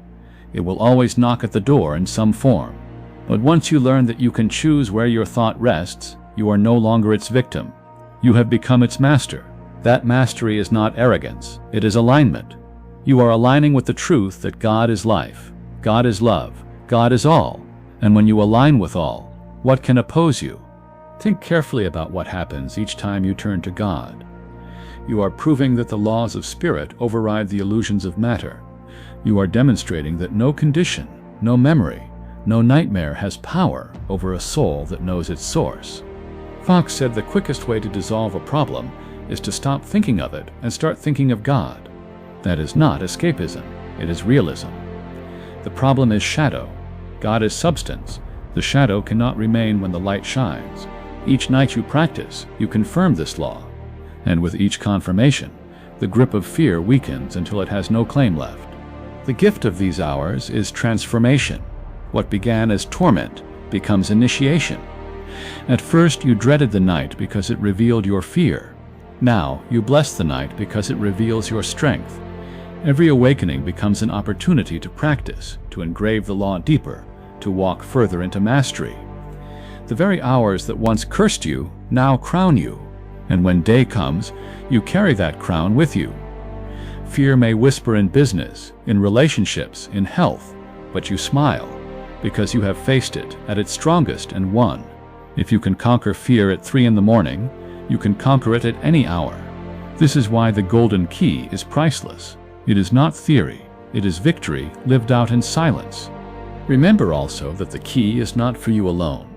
It will always knock at the door in some form. But once you learn that you can choose where your thought rests, you are no longer its victim. You have become its master. That mastery is not arrogance, it is alignment. You are aligning with the truth that God is life, God is love, God is all. And when you align with all, what can oppose you? Think carefully about what happens each time you turn to God. You are proving that the laws of spirit override the illusions of matter. You are demonstrating that no condition, no memory, no nightmare has power over a soul that knows its source. Fox said the quickest way to dissolve a problem is to stop thinking of it and start thinking of God. That is not escapism, it is realism. The problem is shadow. God is substance. The shadow cannot remain when the light shines. Each night you practice, you confirm this law. And with each confirmation, the grip of fear weakens until it has no claim left. The gift of these hours is transformation. What began as torment becomes initiation. At first you dreaded the night because it revealed your fear. Now you bless the night because it reveals your strength. Every awakening becomes an opportunity to practice, to engrave the law deeper, to walk further into mastery. The very hours that once cursed you now crown you, and when day comes, you carry that crown with you. Fear may whisper in business, in relationships, in health, but you smile, because you have faced it at its strongest and won. If you can conquer fear at 3 in the morning, you can conquer it at any hour. This is why the golden key is priceless. It is not theory, it is victory lived out in silence. Remember also that the key is not for you alone.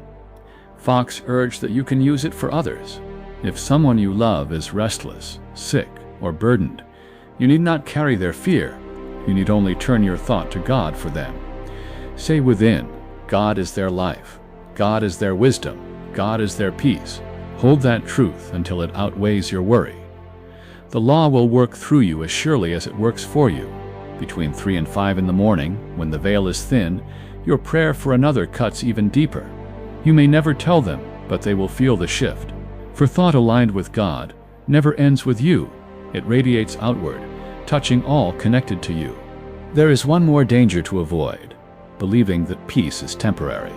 Fox urged that you can use it for others. If someone you love is restless, sick, or burdened, you need not carry their fear. You need only turn your thought to God for them. Say within, God is their life. God is their wisdom. God is their peace. Hold that truth until it outweighs your worry. The law will work through you as surely as it works for you. Between 3 and 5 in the morning, when the veil is thin, your prayer for another cuts even deeper. You may never tell them, but they will feel the shift. For thought aligned with God never ends with you. It radiates outward, touching all connected to you. There is one more danger to avoid: believing that peace is temporary.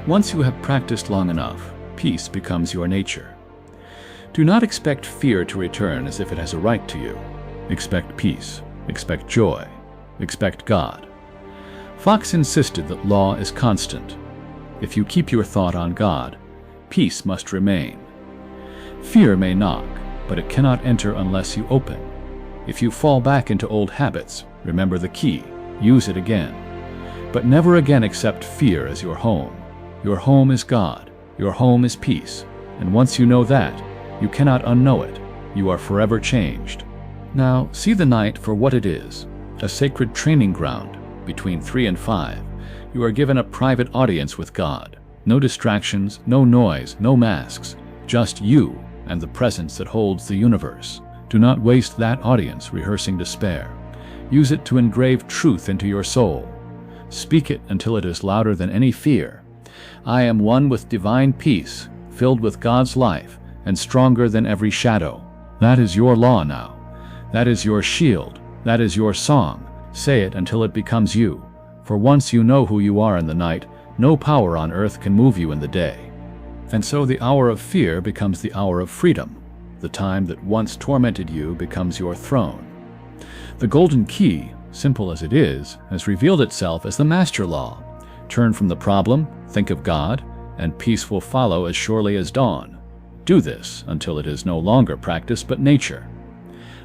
Once you have practiced long enough, peace becomes your nature. Do not expect fear to return as if it has a right to you. Expect peace, expect joy, expect God. Fox insisted that law is constant. If you keep your thought on God, peace must remain. Fear may knock, but it cannot enter unless you open. If you fall back into old habits, remember the key, use it again. But never again accept fear as your home. Your home is God, your home is peace, and once you know that, you cannot unknow it. You are forever changed. Now, see the night for what it is, a sacred training ground. Between 3 and 5, you are given a private audience with God. No distractions, no noise, no masks, just you and the presence that holds the universe. Do not waste that audience rehearsing despair. Use it to engrave truth into your soul. Speak it until it is louder than any fear. I am one with divine peace, filled with God's life, and stronger than every shadow. That is your law now. That is your shield. That is your song. Say it until it becomes you. For once you know who you are in the night, no power on earth can move you in the day. And so the hour of fear becomes the hour of freedom. The time that once tormented you becomes your throne. The golden key, simple as it is, has revealed itself as the master law. Turn from the problem, think of God, and peace will follow as surely as dawn. Do this until it is no longer practice but nature.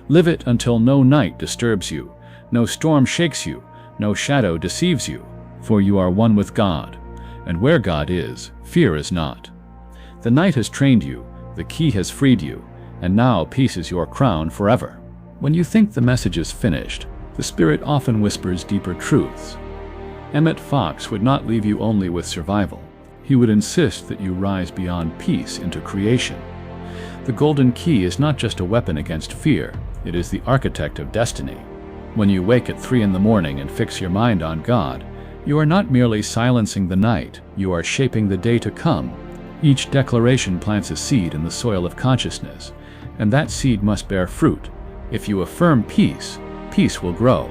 Live it until no night disturbs you, no storm shakes you, no shadow deceives you, for you are one with God, and where God is, fear is not. The night has trained you, the key has freed you, and now peace is your crown forever. When you think the message is finished, the Spirit often whispers deeper truths. Emmet Fox would not leave you only with survival. He would insist that you rise beyond peace into creation. The golden key is not just a weapon against fear, it is the architect of destiny. When you wake at 3 in the morning and fix your mind on God, you are not merely silencing the night, you are shaping the day to come. Each declaration plants a seed in the soil of consciousness, and that seed must bear fruit. If you affirm peace, peace will grow.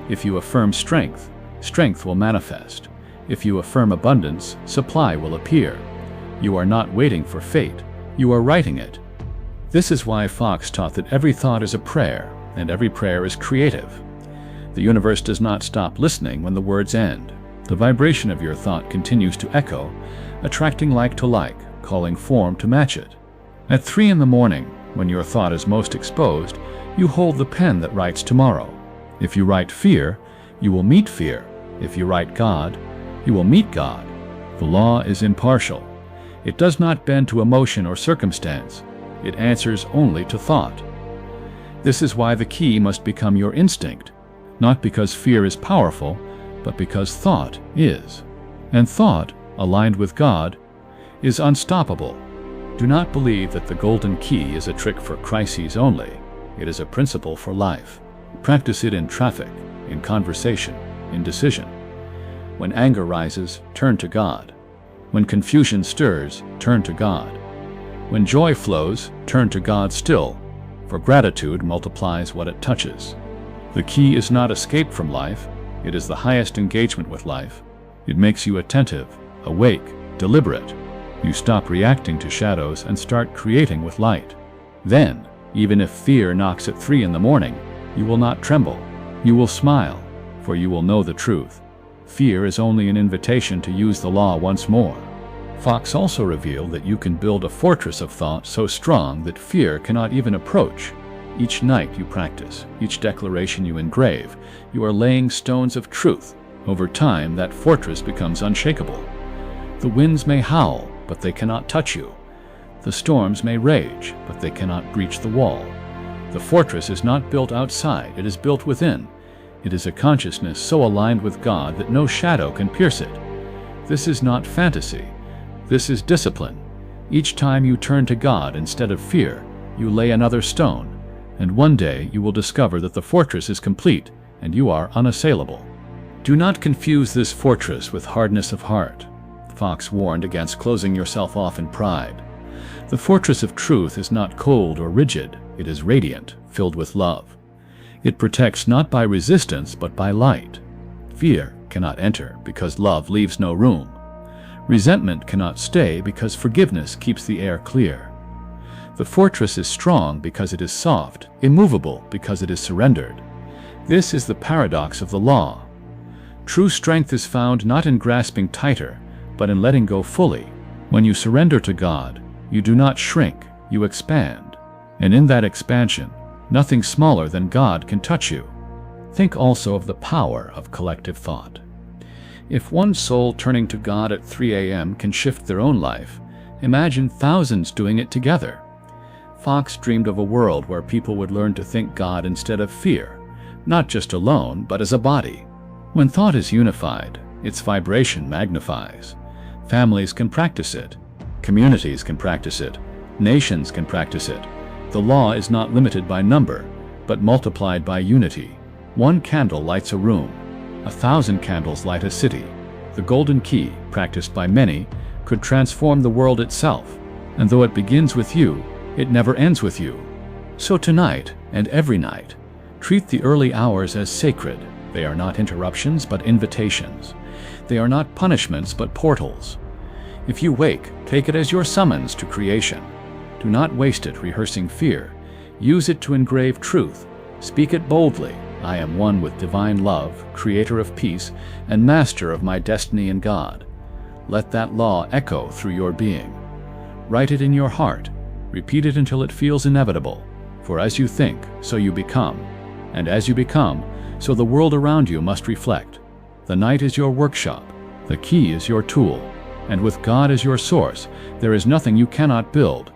If you affirm strength, strength will manifest. If you affirm abundance, supply will appear. You are not waiting for fate, you are writing it. This is why Fox taught that every thought is a prayer, and every prayer is creative. The universe does not stop listening when the words end. The vibration of your thought continues to echo, attracting like to like, calling form to match it. At 3 in the morning, when your thought is most exposed, you hold the pen that writes tomorrow. If you write fear, you will meet fear. If you write God, you will meet God. The law is impartial. It does not bend to emotion or circumstance. It answers only to thought. This is why the key must become your instinct, not because fear is powerful, but because thought is. And thought, aligned with God, is unstoppable. Do not believe that the golden key is a trick for crises only. It is a principle for life. Practice it in traffic, in conversation, in decision. When anger rises, turn to God. When confusion stirs, turn to God. When joy flows, turn to God still, for gratitude multiplies what it touches. The key is not escape from life, it is the highest engagement with life. It makes you attentive, awake, deliberate. You stop reacting to shadows and start creating with light. Then, even if fear knocks at 3 in the morning, you will not tremble. You will smile, for you will know the truth. Fear is only an invitation to use the law once more. Fox also revealed that you can build a fortress of thought so strong that fear cannot even approach. Each night you practice, each declaration you engrave, you are laying stones of truth. Over time, that fortress becomes unshakable. The winds may howl, but they cannot touch you. The storms may rage, but they cannot breach the wall. The fortress is not built outside, it is built within. It is a consciousness so aligned with God that no shadow can pierce it. This is not fantasy. This is discipline. Each time you turn to God instead of fear, you lay another stone, and one day you will discover that the fortress is complete and you are unassailable. Do not confuse this fortress with hardness of heart. Fox warned against closing yourself off in pride. The fortress of truth is not cold or rigid, it is radiant, filled with love. It protects not by resistance but by light. Fear cannot enter because love leaves no room. Resentment cannot stay because forgiveness keeps the air clear. The fortress is strong because it is soft, immovable because it is surrendered. This is the paradox of the law. True strength is found not in grasping tighter, but in letting go fully. When you surrender to God, you do not shrink, you expand. And in that expansion, nothing smaller than God can touch you. Think also of the power of collective thought. If one soul turning to God at 3 a.m. can shift their own life, imagine thousands doing it together. Fox dreamed of a world where people would learn to think God instead of fear, not just alone, but as a body. When thought is unified, its vibration magnifies. Families can practice it. Communities can practice it. Nations can practice it. The law is not limited by number, but multiplied by unity. One candle lights a room. 1,000 candles light a city. The golden key, practiced by many, could transform the world itself. And though it begins with you, it never ends with you. So tonight, and every night, treat the early hours as sacred. They are not interruptions, but invitations. They are not punishments, but portals. If you wake, take it as your summons to creation. Do not waste it rehearsing fear. Use it to engrave truth. Speak it boldly. I am one with divine love, creator of peace, and master of my destiny in God. Let that law echo through your being. Write it in your heart. Repeat it until it feels inevitable. For as you think, so you become. And as you become, so the world around you must reflect. The night is your workshop. The key is your tool. And with God as your source, there is nothing you cannot build,